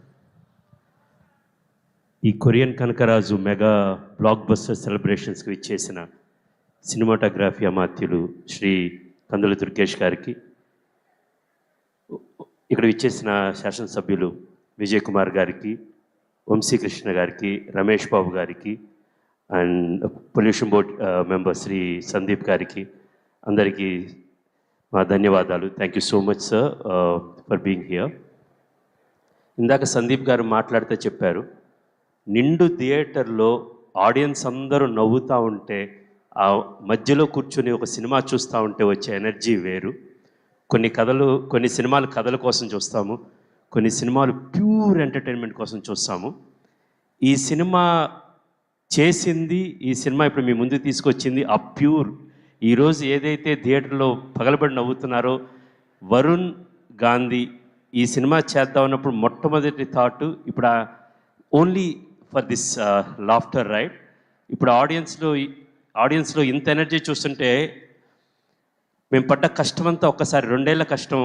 ఈ Korean Kanakaraju mega blockbuster సెలబ్రేషన్స్కి ఇచ్చేసిన సినిమాటోగ్రఫీ అమాత్యులు శ్రీ కందుల దుర్గేష్ గారికి, ఇక్కడ ఇచ్చేసిన శాసనసభ్యులు విజయ్ కుమార్ గారికి, వంశీకృష్ణ గారికి, రమేష్ బాబు గారికి and pollution board member Shri Sandeep గారికి అందరికీ మా ధన్యవాదాలు. Thank you so much sir for being here. ఇందాక సందీప్ గారు మాట్లాడితే చెప్పారు, నిండు థియేటర్లో ఆడియన్స్ అందరూ నవ్వుతూ ఉంటే ఆ మధ్యలో కూర్చొని ఒక సినిమా చూస్తూ ఉంటే వచ్చే ఎనర్జీ వేరు. కొన్ని సినిమాలు కథల కోసం చూస్తాము, కొన్ని సినిమాలు ప్యూర్ ఎంటర్టైన్మెంట్ కోసం చూస్తాము. ఈ సినిమా చేసింది ఈ సినిమా ఇప్పుడు మీ ముందుకు తీసుకొచ్చింది ఆ ప్యూర్. ఈరోజు ఏదైతే థియేటర్లో పగలబడి నవ్వుతున్నారో వరుణ్ గాంధీ ఈ సినిమా చేద్దాం అన్నప్పుడు మొట్టమొదటి థాట్ ఇప్పుడు only for this laughter right. ఇప్పుడు ఆడియన్స్లో ఇంత ఎనర్జీ చూస్తుంటే మేము పడ్డ కష్టమంతా ఒక్కసారి 2 ఏళ్ల కష్టం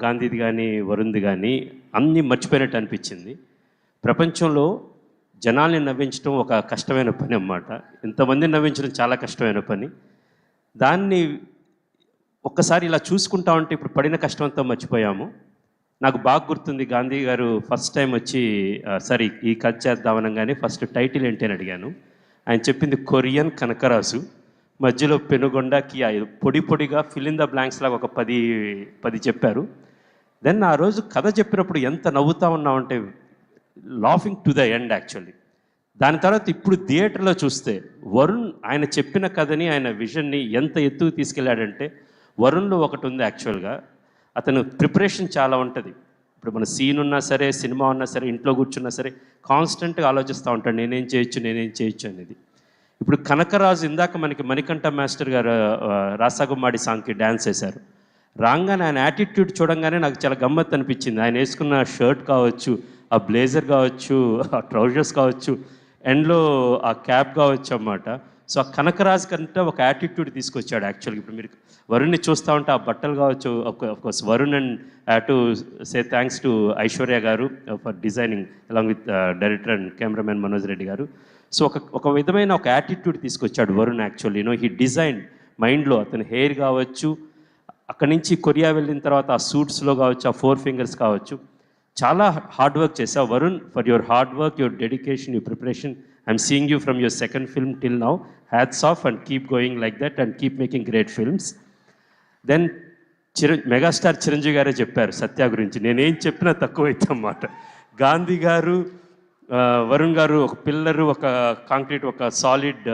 గాంధీది కానీ వరుణ్ది కానీ అన్నీ మర్చిపోయినట్టు అనిపించింది. ప్రపంచంలో జనాల్ని నవ్వించడం ఒక కష్టమైన పని అన్నమాట. ఇంతమందిని నవ్వించడం చాలా కష్టమైన పని. దాన్ని ఒక్కసారి ఇలా చూసుకుంటా ఉంటే ఇప్పుడు పడిన కష్టమంతా మర్చిపోయాము. నాకు బాగా గుర్తుంది గాంధీ గారు ఫస్ట్ టైం వచ్చి సరే ఈ కథ చేద్దామనగానే ఫస్ట్ టైటిల్ ఏంటి అని అడిగాను. ఆయన చెప్పింది కొరియన్ కనకరాజు, మధ్యలో పెనుగొండ కియా, పొడి పొడిగా ఫిల్ ఇన్ ద బ్లాంక్స్ లాగా ఒక 10 చెప్పారు. దెన్ ఆ రోజు కథ చెప్పినప్పుడు ఎంత నవ్వుతా ఉన్నామంటే laughing to the end actually. దాని తర్వాత ఇప్పుడు థియేటర్లో చూస్తే వరుణ్ ఆయన చెప్పిన కథని ఆయన విజన్ని ఎంత ఎత్తుకు తీసుకెళ్ళాడంటే వరుణ్లో ఒకటి ఉంది యాక్చువల్గా. అతను ప్రిపరేషన్ చాలా ఉంటుంది. ఇప్పుడు మన సీన్ ఉన్నా సరే, సినిమా ఉన్నా సరే, ఇంట్లో కూర్చున్నా సరే కాన్స్టెంట్గా ఆలోచిస్తూ ఉంటాడు నేనేం చేయొచ్చు అనేది. ఇప్పుడు కనకరాజు ఇందాక మనకి మణికంఠ మాస్టర్ గారు రాసాగుమ్మాడి సాంగ్కి డ్యాన్స్ వేశారు. రాగానే ఆయన యాటిట్యూడ్ చూడంగానే నాకు చాలా గమ్మత్తు అనిపించింది. ఆయన వేసుకున్న షర్ట్ కావచ్చు, ఆ బ్లేజర్ కావచ్చు, ఆ ట్రౌజర్స్ కావచ్చు, ఎండ్లో ఆ క్యాప్ కావచ్చు అన్నమాట. సో ఆ కనకరాజు కంటే ఒక యాటిట్యూడ్ తీసుకొచ్చాడు యాక్చువల్గా. ఇప్పుడు మీరు వరుణ్ని చూస్తూ ఉంటే ఆ బట్టలు కావచ్చు, of course Varun and to say thanks to Aishwarya గారు for designing along with director and cameraman Manoj Reddy గారు. సో ఒక విధమైన ఒక యాటిట్యూడ్ తీసుకొచ్చాడు వరుణ్ యాక్చువల్లీ. హీ డిజైన్ మైండ్లో అతని హెయిర్ కావచ్చు, అక్కడి నుంచి కొరియా వెళ్ళిన తర్వాత ఆ సూట్స్లో కావచ్చు, ఆ 4 ఫింగర్స్ కావచ్చు, చాలా హార్డ్ వర్క్ చేసావు Varun. For your hard work, your dedication, your preparation, I'm seeing you from your second film till now. Hats off and keep going like that and keep making great films. Then megastar Chiranjeevi గారే చెప్పారు సత్య గురించి. నేనేం చెప్పినా తక్కువైతే అన్నమాట. గాంధీ గారు వరుణ్ గారు ఒక పిల్లరు, ఒక కాంక్రీట్, ఒక సాలిడ్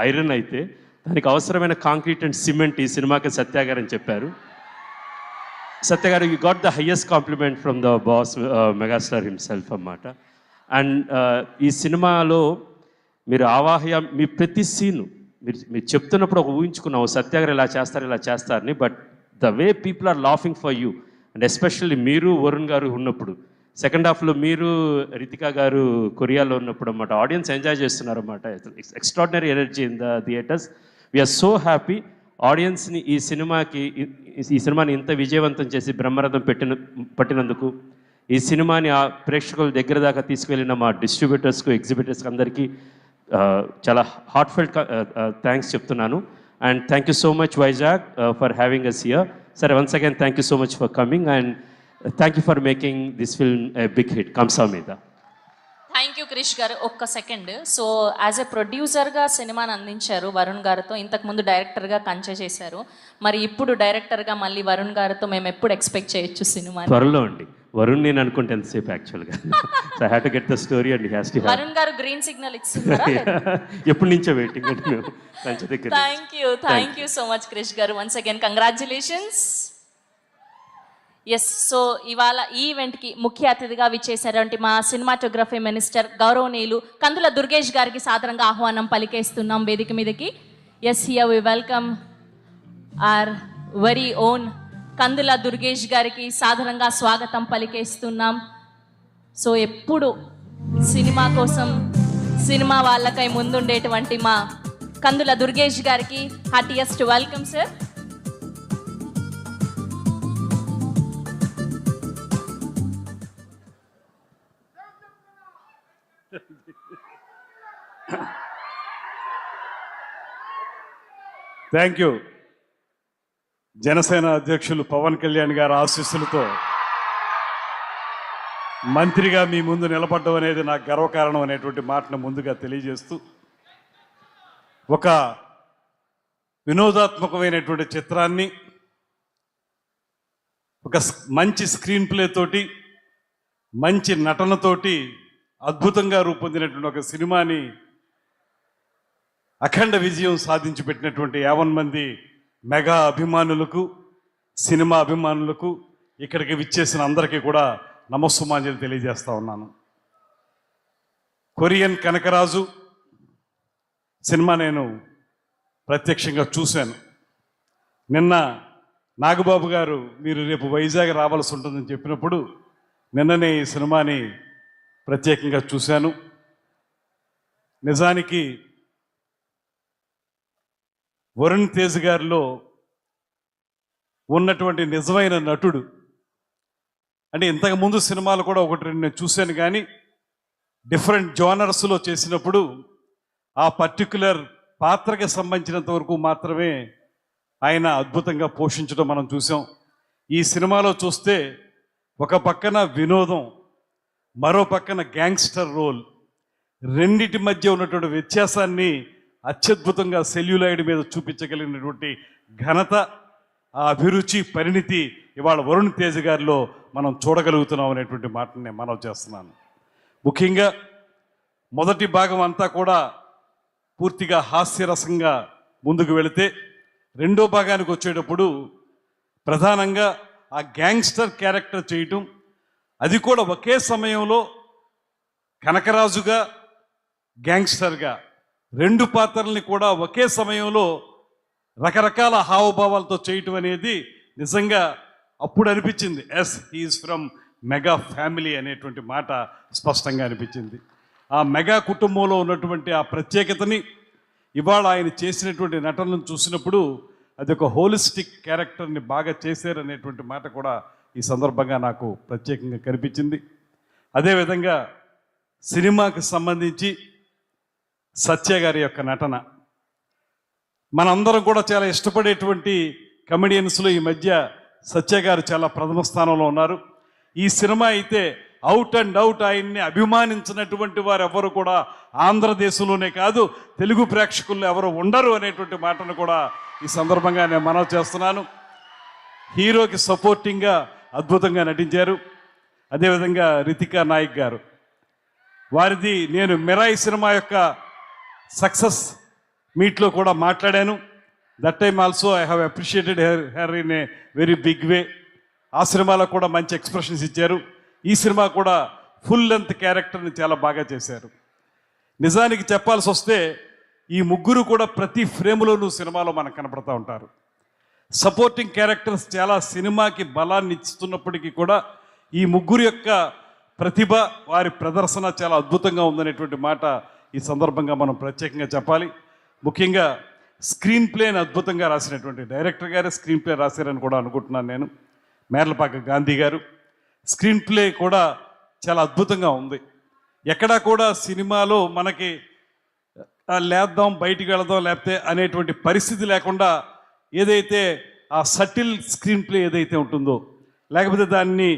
ఐరన్ అయితే దానికి అవసరమైన కాంక్రీట్ అండ్ సిమెంట్ ఈ సినిమాకి సత్య గారు అని చెప్పారు. సత్య గారు you got the highest compliment from the boss megastar himself అన్నమాట. అండ్ ఈ సినిమాలో మీరు మీ ప్రతి సీను మీరు చెప్తున్నప్పుడు ఒక ఊహించుకున్నావు సత్య గారు ఇలా చేస్తారని. But the way people are laughing for you and especially మీరు వరుణ్ గారు ఉన్నప్పుడు, సెకండ్ హాఫ్లో మీరు రితికా గారు కొరియాలో ఉన్నప్పుడు అన్నమాట, ఆడియన్స్ ఎంజాయ్ చేస్తున్నారు అన్నమాట. Extraordinary energy in the theatres. We're so happy. ఆడియన్స్ని ఈ సినిమాని ఇంత విజయవంతం చేసి బ్రహ్మరథం పట్టినందుకు, ఈ సినిమాని ఆ ప్రేక్షకుల దగ్గర దాకా తీసుకువెళ్ళిన మా డిస్ట్రిబ్యూటర్స్కు, ఎగ్జిబిటర్స్కి అందరికీ చాలా హార్ట్ఫెల్ట్ థ్యాంక్స్ చెప్తున్నాను. And thank you so much Vizag for having us here. సరే, once again thank you so much for coming and thank you for making this film a big hit. కంసా మీద. థ్యాంక్ యూ క్రిష్ గారు. ఒక్క సెకండ్. సో యాజ్ ఎ ప్రొడ్యూసర్గా సినిమాని అందించారు వరుణ్ గారితో, ఇంతకుముందు డైరెక్టర్గా కంచె చేశారు. మరి ఇప్పుడు డైరెక్టర్గా మళ్ళీ వరుణ్ గారితో మేము ఎప్పుడు ఎక్స్పెక్ట్ చేయొచ్చు సినిమా? త్వరలో అండి. వరుణ్ నేను అనుకుంటే ఎంతసేపు యాక్చువల్గా. So I have to get the story and has to Varun గారు గ్రీన్ సిగ్నల్ ఇస్తున్నారా? ఎప్పటి నుంచో వెయిటింగ్ అండి మేము కంచె దగ్గర. Thank you so much Krish గారు. Once again congratulations. Yes, so ఇవాళ ఈ ఈవెంట్కి ముఖ్య అతిథిగా విచ్చేసినటువంటి మా సినిమాటోగ్రఫీ మినిస్టర్ గౌరవనీయులు కందుల దుర్గేష్ గారికి సాదరంగా ఆహ్వానం పలికేస్తున్నాం వేదిక మీదకి. Yes, here we welcome our very own Kandula Durgesh గారికి సాదరంగా స్వాగతం పలికేస్తున్నాం. సో ఎప్పుడు సినిమా కోసం, సినిమా వాళ్ళకై ముందుండేటువంటి మా కందుల దుర్గేష్ గారికి heartiest welcome sir. Thank you. Janasena అధ్యక్షులు పవన్ కళ్యాణ్ గారి ఆశీస్సులతో మంత్రిగా మీ ముందు నిలబడడం అనేది నాకు గర్వకారణం అనేటువంటి మాటను ముందుగా తెలియజేస్తూ, ఒక వినోదాత్మకమైనటువంటి చిత్రాన్ని ఒక మంచి స్క్రీన్ ప్లే తోటి, మంచి నటనతోటి అద్భుతంగా రూపొందినటువంటి ఒక సినిమాని అఖండ విజయం సాధించి పెట్టినటువంటి 50 మంది మెగా అభిమానులకు, సినిమా అభిమానులకు, ఇక్కడికి విచ్చేసిన అందరికీ కూడా నమస్సుమాంజలి తెలియజేస్తా ఉన్నాను. కొరియన్ కనకరాజు సినిమా నేను ప్రత్యక్షంగా చూశాను. నిన్న నాగబాబు గారు మీరు రేపు వైజాగ్ రావాల్సి ఉంటుందని చెప్పినప్పుడు నిన్ననే ఈ సినిమాని ప్రత్యేకంగా చూశాను. నిజానికి వరుణ్ తేజ్ గారిలో ఉన్నటువంటి నిజమైన నటుడు అంటే ఇంతకుముందు సినిమాలు కూడా ఒకటి రెండు నేను చూశాను, కానీ డిఫరెంట్ జోనర్స్లో చేసినప్పుడు ఆ పర్టిక్యులర్ పాత్రకి సంబంధించినంత వరకు మాత్రమే ఆయన అద్భుతంగా పోషించడం మనం చూసాం. ఈ సినిమాలో చూస్తే ఒక పక్కన వినోదం, మరో పక్కన గ్యాంగ్స్టర్ రోల్, రెండిటి మధ్య ఉన్నటువంటి వ్యత్యాసాన్ని అత్యద్భుతంగా సెల్యులాయిడ్ మీద చూపించగలిగినటువంటి ఘనత, ఆ అభిరుచి, పరిణితి ఇవాళ వరుణ్ తేజ్ గారిలో మనం చూడగలుగుతున్నాం అనేటువంటి మాటని నేను మనవి చేస్తున్నాను. ముఖ్యంగా మొదటి భాగం అంతా కూడా పూర్తిగా హాస్యరసంగా ముందుకు వెళితే రెండో భాగానికి వచ్చేటప్పుడు ప్రధానంగా ఆ గ్యాంగ్స్టర్ క్యారెక్టర్ చేయటం, అది కూడా ఒకే సమయంలో కనకరాజుగా గ్యాంగ్స్టర్గా రెండు పాత్రల్ని కూడా ఒకే సమయంలో రకరకాల హావభావాలతో చేయటం అనేది నిజంగా అప్పుడు అనిపించింది, yes he's from mega family అనేటువంటి మాట స్పష్టంగా అనిపించింది. ఆ మెగా కుటుంబంలో ఉన్నటువంటి ఆ ప్రత్యేకతని ఇవాళ ఆయన చేసినటువంటి నటనను చూసినప్పుడు అది ఒక హోలిస్టిక్ క్యారెక్టర్ని బాగా చేశారనేటువంటి మాట కూడా ఈ సందర్భంగా నాకు ప్రత్యేకంగా కనిపించింది. అదేవిధంగా సినిమాకి సంబంధించి సత్య గారి యొక్క నటన, మనందరం కూడా చాలా ఇష్టపడేటువంటి కమెడియన్స్లో ఈ మధ్య సత్య గారు చాలా ప్రథమ స్థానంలో ఉన్నారు. ఈ సినిమా అయితే అవుట్ అండ్ అవుట్ ఆయన్ని అభిమానించినటువంటి వారు ఎవరు కూడా ఆంధ్రదేశంలోనే కాదు తెలుగు ప్రేక్షకుల్లో ఎవరు ఉండరు అనేటువంటి మాటను కూడా ఈ సందర్భంగా నేను మనవి చేస్తున్నాను. హీరోకి సపోర్టింగ్గా అద్భుతంగా నటించారు. అదేవిధంగా రితికా నాయక్ గారు, వారిది నేను మిరాయి సినిమా యొక్క సక్సెస్ మీట్లో కూడా మాట్లాడాను. That time also I have appreciated her in a very big way. ఆ సినిమాలో కూడా మంచి ఎక్స్ప్రెషన్స్ ఇచ్చారు. ఈ సినిమా కూడా ఫుల్ లెంత్ క్యారెక్టర్ని చాలా బాగా చేశారు. నిజానికి చెప్పాల్సి వస్తే ఈ ముగ్గురు కూడా ప్రతి ఫ్రేమ్లోనూ సినిమాలో మనకు కనపడతా ఉంటారు. సపోర్టింగ్ క్యారెక్టర్స్ చాలా సినిమాకి బలాన్ని ఇస్తున్నప్పటికీ కూడా ఈ ముగ్గురు యొక్క ప్రతిభ, వారి ప్రదర్శన చాలా అద్భుతంగా ఉందనేటువంటి మాట ఈ సందర్భంగా మనం ప్రత్యేకంగా చెప్పాలి. ముఖ్యంగా స్క్రీన్ ప్లేని అద్భుతంగా రాసినటువంటి డైరెక్టర్ గారే స్క్రీన్ ప్లే రాశారని కూడా అనుకుంటున్నాను నేను. మేర్లపాక గాంధీ గారు స్క్రీన్ ప్లే కూడా చాలా అద్భుతంగా ఉంది. ఎక్కడా కూడా సినిమాలో మనకి లేద్దాం బయటికి వెళదాం లేకపోతే అనేటువంటి పరిస్థితి లేకుండా ఏదైతే ఆ సటిల్ స్క్రీన్ ప్లే ఏదైతే ఉంటుందో, లేకపోతే దాన్ని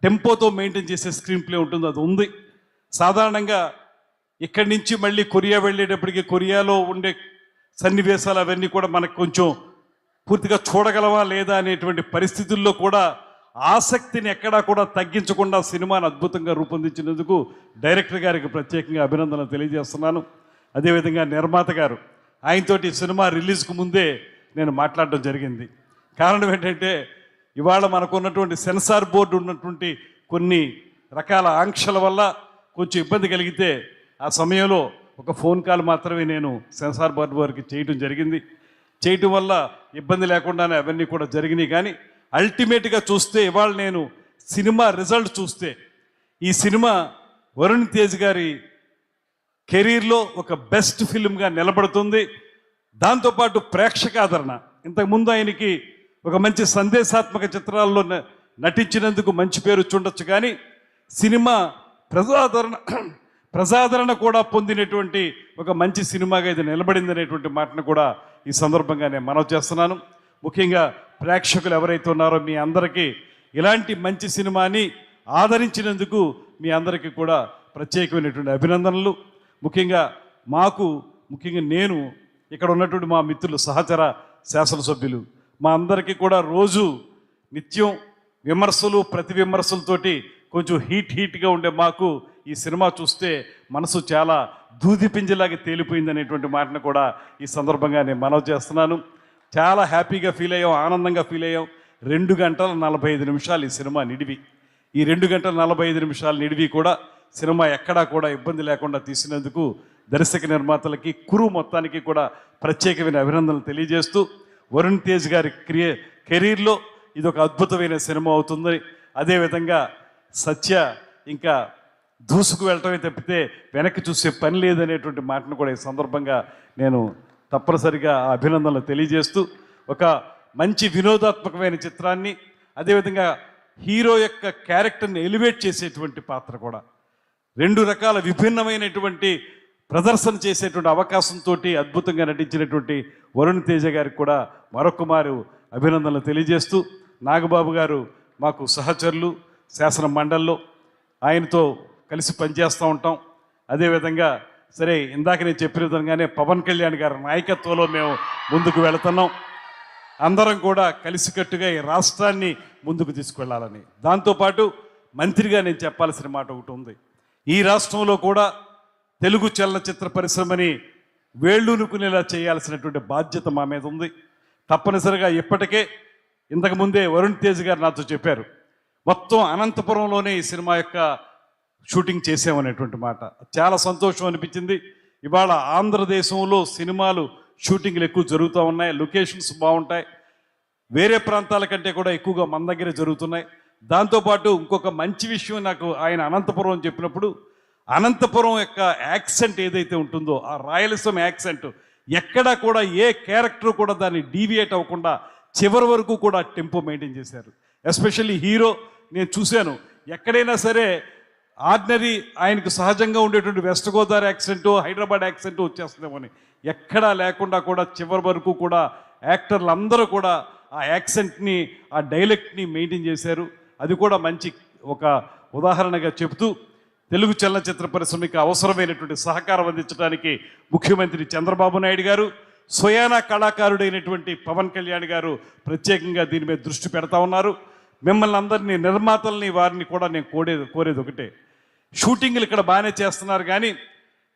టెంపోతో మెయింటైన్ చేసే స్క్రీన్ ప్లే ఉంటుందో అది ఉంది. సాధారణంగా ఇక్కడి నుంచి మళ్ళీ కొరియా వెళ్ళేటప్పటికి కొరియాలో ఉండే సన్నివేశాలు అవన్నీ కూడా మనకు కొంచెం పూర్తిగా చూడగలవా లేదా అనేటువంటి పరిస్థితుల్లో కూడా ఆసక్తిని ఎక్కడా కూడా తగ్గించకుండా సినిమాను అద్భుతంగా రూపొందించినందుకు డైరెక్టర్ గారికి ప్రత్యేకంగా అభినందనలు తెలియజేస్తున్నాను. అదేవిధంగా నిర్మాత గారు, ఆయనతోటి సినిమా రిలీజ్కు ముందే నేను మాట్లాడడం జరిగింది. కారణం ఏంటంటే ఇవాళ మనకున్నటువంటి సెన్సార్ బోర్డు ఉన్నటువంటి కొన్ని రకాల ఆంక్షల వల్ల కొంచెం ఇబ్బంది కలిగితే ఆ సమయంలో ఒక ఫోన్ కాల్ మాత్రమే నేను సెన్సార్ బోర్డు వారికి చేయటం జరిగింది. చేయటం వల్ల ఇబ్బంది లేకుండానే అవన్నీ కూడా జరిగినాయి. కానీ అల్టిమేట్గా చూస్తే ఇవాళ నేను సినిమా రిజల్ట్ చూస్తే ఈ సినిమా వరుణ్ తేజ్ గారి కెరీర్లో ఒక బెస్ట్ ఫిల్మ్గా నిలబడుతుంది. దాంతోపాటు ప్రేక్షకాదరణ, ఇంతకుముందు ఆయనకి ఒక మంచి సందేశాత్మక చిత్రాల్లో నటించినందుకు మంచి పేరు చూడొచ్చు, కానీ సినిమా ప్రజాదరణ కూడా పొందినటువంటి ఒక మంచి సినిమాగా ఇది నిలబడింది అనేటువంటి మాటను కూడా ఈ సందర్భంగా నేను మనవి చేస్తున్నాను. ముఖ్యంగా ప్రేక్షకులు ఎవరైతే ఉన్నారో మీ అందరికీ ఇలాంటి మంచి సినిమాని ఆదరించినందుకు మీ అందరికీ కూడా ప్రత్యేకమైనటువంటి అభినందనలు. ముఖ్యంగా నేను ఇక్కడ ఉన్నటువంటి మా మిత్రులు, సహచర శాసనసభ్యులు, మా అందరికీ కూడా రోజు నిత్యం విమర్శలు ప్రతి విమర్శలతోటి కొంచెం హీట్గా ఉండే మాకు ఈ సినిమా చూస్తే మనసు చాలా దూది పింజలాగా తేలిపోయింది అనేటువంటి మాటను కూడా ఈ సందర్భంగా నేను మనవి చేస్తున్నాను. చాలా హ్యాపీగా ఫీల్ అయ్యాం, ఆనందంగా ఫీల్ అయ్యాం. 2 గంటల 45 నిమిషాలు ఈ సినిమా నిడివి. ఈ 2 గంటల 45 నిమిషాల నిడివి కూడా సినిమా ఎక్కడా కూడా ఇబ్బంది లేకుండా తీసినందుకు దర్శక నిర్మాతలకి, కురు మొత్తానికి కూడా ప్రత్యేకమైన అభినందనలు తెలియజేస్తూ, వరుణ్ తేజ్ గారి కెరీర్లో ఇది ఒక అద్భుతమైన సినిమా అవుతుంది. అదేవిధంగా సత్య ఇంకా దూసుకు వెళ్ళటమే తప్పితే వెనక్కి చూసే పని లేదనేటువంటి మాటను కూడా ఈ సందర్భంగా నేను తప్పనిసరిగా ఆ అభినందనలు తెలియజేస్తూ, ఒక మంచి వినోదాత్మకమైన చిత్రాన్ని, అదేవిధంగా హీరో యొక్క క్యారెక్టర్ని ఎలివేట్ చేసేటువంటి పాత్ర కూడా, 2 రకాల విభిన్నమైనటువంటి ప్రదర్శన చేసేటువంటి అవకాశంతో అద్భుతంగా నటించినటువంటి వరుణ్ తేజ గారికి కూడా మరొకమారు అభినందనలు తెలియజేస్తూ, నాగబాబు గారు మాకు సహచరులు, శాసన మండలిలో ఆయనతో కలిసి పనిచేస్తూ ఉంటాం. అదేవిధంగా సరే ఇందాక నేను చెప్పిన విధంగానే పవన్ కళ్యాణ్ గారి నాయకత్వంలో మేము ముందుకు వెళుతున్నాం. అందరం కూడా కలిసికట్టుగా ఈ రాష్ట్రాన్ని ముందుకు తీసుకెళ్లాలని. దాంతోపాటు మంత్రిగా నేను చెప్పాల్సిన మాట ఒకటి ఉంది. ఈ రాష్ట్రంలో కూడా తెలుగు చలనచిత్ర పరిశ్రమని వేళ్ళూనుకునేలా చేయాల్సినటువంటి బాధ్యత మా మీద ఉంది. తప్పనిసరిగా ఇప్పటికే ఇంతకుముందే వరుణ్ తేజ్ గారు నాతో చెప్పారు, మొత్తం అనంతపురంలోనే ఈ సినిమా యొక్క షూటింగ్ చేసామనేటువంటి మాట. చాలా సంతోషం అనిపించింది. ఇవాళ ఆంధ్రదేశంలో సినిమాలు షూటింగ్లు ఎక్కువ జరుగుతూ ఉన్నాయి, లొకేషన్స్ బాగుంటాయి, వేరే ప్రాంతాల కంటే కూడా ఎక్కువగా మన దగ్గర జరుగుతున్నాయి. దాంతోపాటు ఇంకొక మంచి విషయం నాకు ఆయన అనంతపురం అని చెప్పినప్పుడు, అనంతపురం యొక్క యాక్సెంట్ ఏదైతే ఉంటుందో ఆ రాయలసీమ యాక్సెంట్ ఎక్కడా కూడా ఏ క్యారెక్టర్ కూడా దాన్ని డీవియేట్ అవ్వకుండా చివరి వరకు కూడా టెంపో మెయింటైన్ చేశారు. ఎస్పెషల్లీ హీరో నేను చూశాను, ఎక్కడైనా సరే ఆర్డినరీ ఆయనకు సహజంగా ఉండేటువంటి వెస్ట్ గోదావరి యాక్సెంటు, హైదరాబాద్ యాక్సెంటు వచ్చేస్తుందేమోని, ఎక్కడా లేకుండా కూడా చివరి వరకు కూడా యాక్టర్లు అందరూ కూడా ఆ యాక్సెంట్ని, ఆ డైలెక్ట్ని మెయింటైన్ చేశారు. అది కూడా మంచి ఒక ఉదాహరణగా చెబుతూ, తెలుగు చలనచిత్ర పరిశ్రమకి అవసరమైనటువంటి సహకారం అందించడానికి ముఖ్యమంత్రి చంద్రబాబు నాయుడు గారు, స్వయానా కళాకారుడైనటువంటి పవన్ కళ్యాణ్ గారు ప్రత్యేకంగా దీని మీద దృష్టి పెడతా ఉన్నారు. మిమ్మల్ని అందరినీ, నిర్మాతల్ని, వారిని కూడా నేను కోరేది ఒకటే, షూటింగ్లు ఇక్కడ బాగానే చేస్తున్నారు కానీ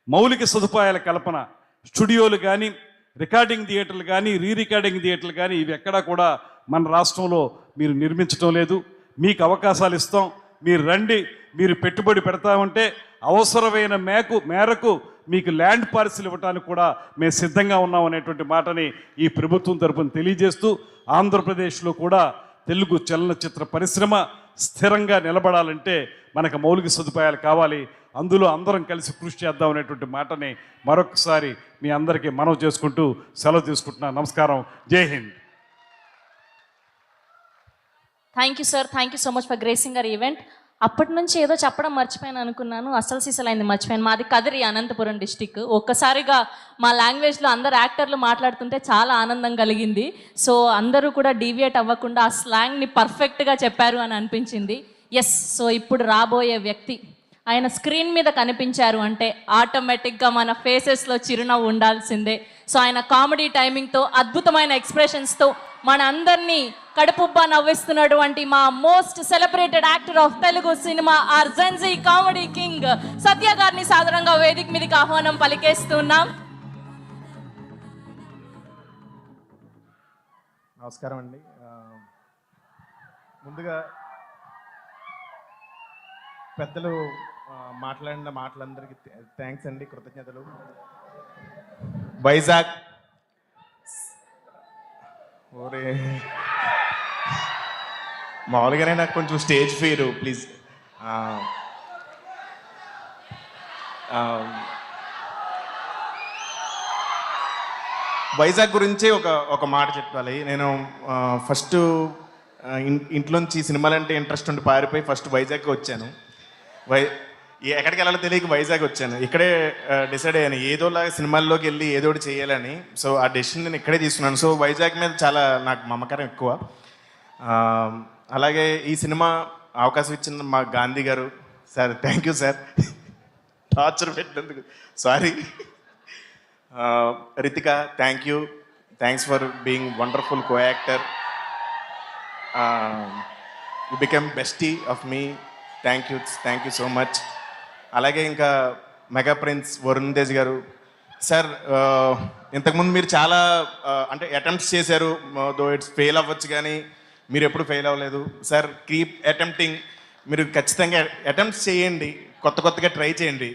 మౌలిక సదుపాయాల కల్పన, స్టూడియోలు కానీ, రికార్డింగ్ థియేటర్లు కానీ, రికార్డింగ్ థియేటర్లు కానీ ఇవి ఎక్కడా కూడా మన రాష్ట్రంలో మీరు నిర్మించడం లేదు. మీకు అవకాశాలు ఇస్తాం, మీరు రండి, మీరు పెట్టుబడి పెడతామంటే అవసరమైన మేరకు మీకు ల్యాండ్ పార్సిల్ ఇవ్వడానికి కూడా మేము సిద్ధంగా ఉన్నాం అనేటువంటి మాటని ఈ ప్రభుత్వం తరపున తెలియజేస్తూ, ఆంధ్రప్రదేశ్లో కూడా తెలుగు చలనచిత్ర పరిశ్రమ స్థిరంగా నిలబడాలంటే మనకు మౌలిక సదుపాయాలు కావాలి. అందులో అందరం కలిసి కృషి చేద్దాం అనేటువంటి మాటని మరొకసారి మీ అందరికీ మనవి చేసుకుంటూ సెలవు తీసుకుంటున్నాను. నమస్కారం. జై Hind. Thank you sir, thank you so much for gracing our event. అప్పటి నుంచి ఏదో చెప్పడం మర్చిపోయాను అనుకున్నాను, అసలు సిసలైంది మర్చిపోయాను. మాది కదిరి, అనంతపురం డిస్టిక్. ఒక్కసారిగా మా లాంగ్వేజ్లో అందరు యాక్టర్లు మాట్లాడుతుంటే చాలా ఆనందం కలిగింది. సో అందరూ కూడా డీవియేట్ అవ్వకుండా ఆ స్లాంగ్ని పర్ఫెక్ట్గా చెప్పారు అని అనిపించింది. ఎస్, సో ఇప్పుడు రాబోయే వ్యక్తి ఆయన స్క్రీన్ మీద కనిపించారు అంటే ఆటోమేటిక్గా మన ఫేసెస్లో చిరునవ్వు ఉండాల్సిందే. సో ఆయన కామెడీ టైమింగ్తో, అద్భుతమైన ఎక్స్ప్రెషన్స్తో మన అందరినీ కడుపుబ్బా నవ్విస్తున్నటువంటి మా most celebrated actor of Telugu cinema, our Gen Z comedy king Satya గారిని సాధారణంగా వేదిక మీదకి ఆహ్వానం పలికేస్తున్నాం. నమస్కారం అండి. ముందుగా పెద్దలు మాట్లాడిన మాటలందరికీ థ్యాంక్స్ అండి, కృతజ్ఞతలు. వైజాగ్ ఓరే మామూలుగానే నాకు కొంచెం స్టేజ్ ఫీరు, ప్లీజ్. వైజాగ్ గురించి ఒక మాట చెప్పాలి. నేను ఫస్ట్ ఇంట్లోంచి సినిమాలంటే ఇంట్రెస్ట్ ఉండి పారిపోయి ఫస్ట్ వైజాగ్కి వచ్చాను. ఎక్కడికి వెళ్ళాలో తెలియక వైజాగ్ వచ్చాను. ఇక్కడే డిసైడ్ అయ్యాను, ఏదోలాగా సినిమాల్లోకి వెళ్ళి ఏదో ఒకటి చేయాలని. సో ఆ డెసిషన్ నేను ఇక్కడే తీసుకున్నాను. సో వైజాగ్ మీద చాలా నాకు మమకారం ఎక్కువ. అలాగే ఈ సినిమా అవకాశం ఇచ్చిన మా గాంధీ గారు sir, thank you sir, torture పెట్టినందుకు sorry. Ritika, thank you, thanks for being wonderful co actor. You become bestie of me, thank you so much. అలాగే ఇంకా మెగా ప్రిన్స్ వరుణ్ తేజ్ గారు సార్, ఇంతకుముందు మీరు చాలా అంటే అటెంప్ట్స్ చేశారు, దో ఇట్స్ ఫెయిల్ అవ్వచ్చు కానీ మీరు ఎప్పుడు ఫెయిల్ అవ్వలేదు సార్. కీప్ అటెంప్టింగ్, మీరు ఖచ్చితంగా అటెంప్ట్స్ చేయండి, కొత్తగా ట్రై చేయండి.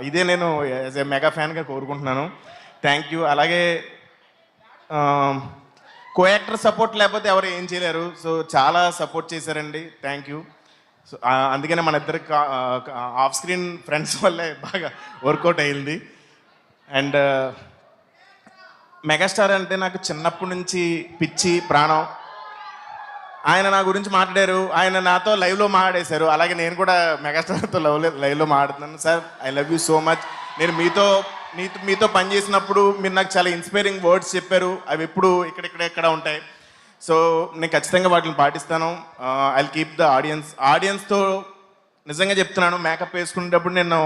ఇదే నేను యాజ్ ఏ మెగా ఫ్యాన్గా కోరుకుంటున్నాను. Thank you. అలాగే కో యాక్టర్ సపోర్ట్ లేకపోతే ఎవరు ఏం చేయలేరు. సో చాలా సపోర్ట్ చేశారండి. Thank you. సో అందుకనే మన ఇద్దరు ఆఫ్ స్క్రీన్ ఫ్రెండ్స్ వల్లే బాగా వర్కౌట్ అయ్యింది. అండ్ మెగాస్టార్ అంటే నాకు చిన్నప్పటి నుంచి పిచ్చి ప్రాణం. ఆయన నా గురించి మాట్లాడారు, ఆయన నాతో లైవ్లో మాట్లాడేశారు. అలాగే నేను కూడా మెగాస్టార్తో లైవ్లో మాట్లాడుతున్నాను. Sir I love you so much. నేను మీతో పనిచేసినప్పుడు మీరు నాకు చాలా ఇన్స్పైరింగ్ వర్డ్స్ చెప్పారు. అవి ఎప్పుడు ఇక్కడ ఉంటాయి. సో నేను ఖచ్చితంగా వాటిని పాటిస్తాను. ఐ విల్ కీప్ ద ఆడియన్స్తో నిజంగా చెప్తున్నాను. మేకప్ వేసుకునేటప్పుడు నేను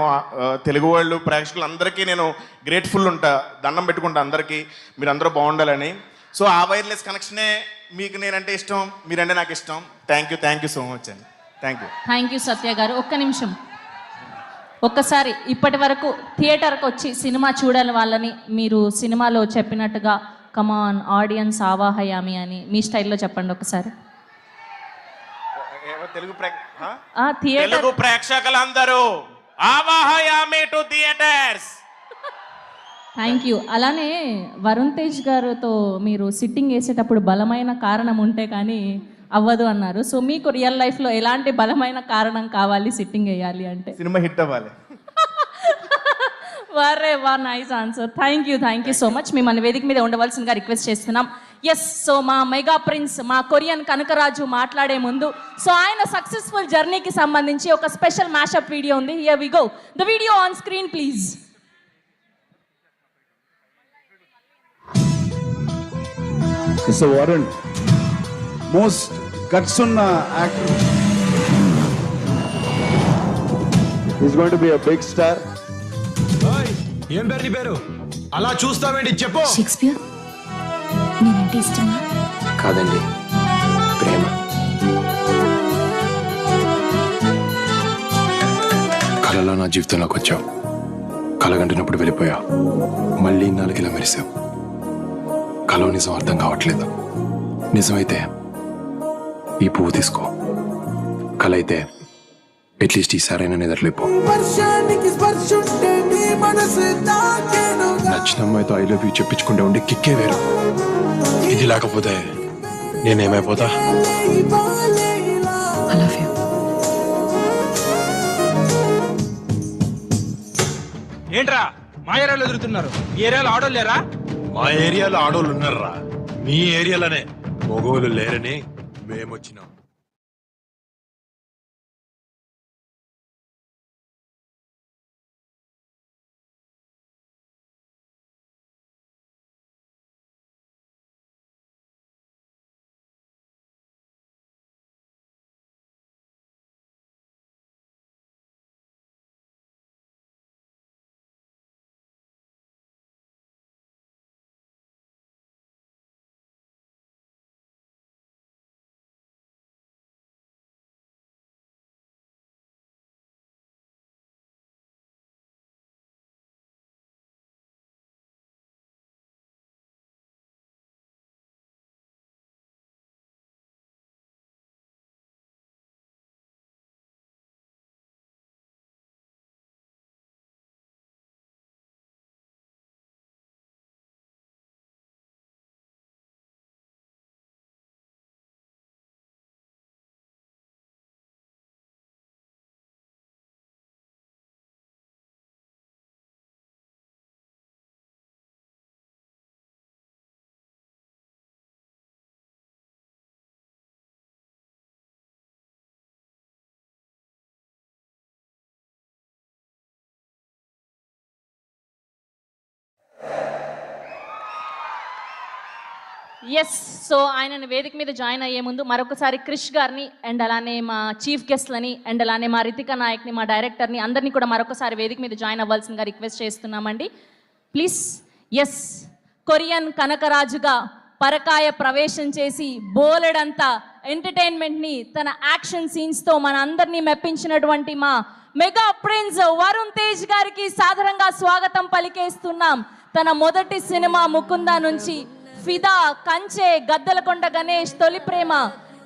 తెలుగు వాళ్ళు ప్రేక్షకులు అందరికీ నేను గ్రేట్ఫుల్ ఉంటా, దండం పెట్టుకుంటా అందరికీ, మీరు అందరూ బాగుండాలని. సో ఆ వైర్లెస్ కనెక్షనే మీకు నేనంటే ఇష్టం, మీరంటే నాకు ఇష్టం. థ్యాంక్ యూ సో మచ్ అండి. థ్యాంక్ యూ సత్య గారు. ఒక్క నిమిషం, ఒక్కసారి ఇప్పటి వరకు థియేటర్కి వచ్చి సినిమా చూడాలి వాళ్ళని మీరు సినిమాలో చెప్పినట్టుగా కమాన్ ఆడియన్స్ ఆవాహయామి అని మీ స్టైల్లో చెప్పండి ఒకసారి. తెలుగు ప్రేక్షకులందరూ ఆవాహయామి టు థియేటర్స్. Thank you. అలానే వరుణ్ తేజ్ గారితో మీరు సిట్టింగ్ వేసేటప్పుడు బలమైన కారణం ఉంటే కానీ అవ్వదు అన్నారు. సో మీకు రియల్ లైఫ్లో ఎలాంటి బలమైన కారణం కావాలి సిట్టింగ్ వేయాలి అంటే? సినిమా హిట్ అవ్వాలి. Nice answer. Thank you so much. మిమ్మల్ని వేదిక మీద ఉండవలసిందిగా రిక్వెస్ట్ చేస్తున్నాం. ఎస్, సో మా మెగా ప్రిన్స్ మా కొరియన్ కనకరాజు మాట్లాడే ముందు సో ఆయన సక్సెస్ఫుల్ జర్నీకి సంబంధించి ఒక స్పెషల్ మ్యాషప్ వీడియో ఉంది. Here we go. The video on screen please. So Varun most guts ఉన్న actor is going to be a big star. ఏం పేరు నీ పేరు? అలా చూస్తావేంటి చెప్పు. షేక్స్పియర్ నేనంటే ఇష్టమా? కాదండి, ప్రేమ. కళలో నా జీవితంలోకి వచ్చావు, కలగంటున్నప్పుడు వెళ్ళిపోయావు, మళ్ళీ నాలుగు ఇలా మెరిసావు. కలో నిజం అర్థం కావట్లేదు. నిజమైతే ఈ పువ్వు తీసుకో, కళ అయితే అట్లీస్ట్ ఈసారైనా నిద్రలేపో. నచ్చిన అమ్మాయితో ఐ లవ్ యూ చెప్పించుకుంటే ఉండే కిక్కే వేరు. ఇది లేకపోతే నేనేమైపోతా? ఏంట్రా మా ఏరియాలో ఎదురుతున్నారు? ఈ ఏరియాలో ఆడోళ్ళు లేరా? మా ఏరియాలో ఆడోళ్ళు ఉన్నారా? మీ ఏరియాలోనే మగోళ్ళు లేరని మేమొచ్చినాం. ఎస్, సో ఆయనని వేదిక మీద జాయిన్ అయ్యే ముందు మరొకసారి క్రిష్ గారిని అండ్ అలానే మా చీఫ్ గెస్ట్లని అండ్ అలానే మా రితికా నాయక్ని మా డైరెక్టర్ని అందరినీ కూడా మరొకసారి వేదిక మీద జాయిన్ అవ్వాల్సిందిగా రిక్వెస్ట్ చేస్తున్నామండి ప్లీజ్. ఎస్, కొరియన్ కనకరాజుగా పరకాయ ప్రవేశం చేసి బోలెడంతా ఎంటర్టైన్మెంట్ని తన యాక్షన్ సీన్స్తో మన అందరినీ మెప్పించినటువంటి మా మెగా ప్రిన్స్ వరుణ్ తేజ్ గారికి సాదరంగా స్వాగతం పలికేస్తున్నాం. తన మొదటి సినిమా ముకుందా నుంచి ఫిదా, కంచె, గద్దలకొండ గణేష్, తొలి ప్రేమ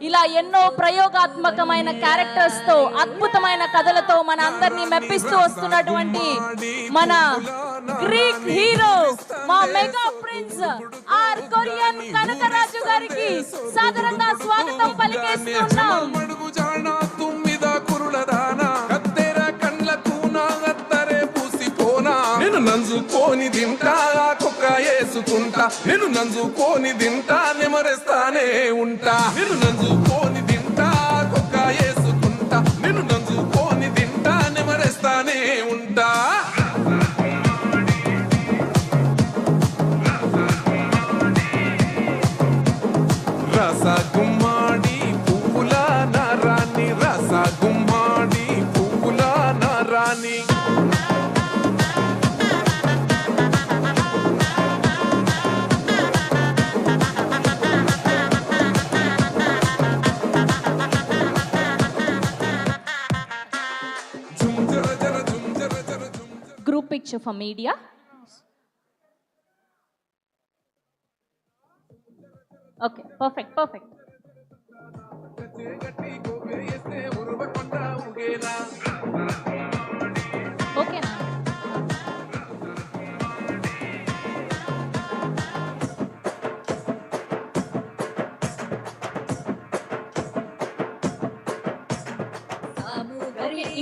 ఇలా ఎన్నో ప్రయోగాత్మకమైన క్యారెక్టర్స్ తో అద్భుతమైన కథలతో మన అందరినీ మెప్పిస్తూ వస్తున్నటువంటి మన గ్రీక్ హీరో మా mega prince or Korean Kanakaraju గారికి సాదరంగా స్వాగతం పలికేస్తున్నాం. నేను నంజుకోని తింటా కుక్క వేసుకుంటా, నేను నంజుకోని తింటా నెమరేస్తానే ఉంటా, నేను నంజుకోని తింటా కుక్క వేసుకుంటా, నేను నంజుకోని తింటా నెమరేస్తానే ఉంటా. రస గుమ్మాడి పువ్వుల నారాణి, రస గుమ్మాడి పువ్వుల నారాణి. Group picture for media. Okay, perfect. Okay na.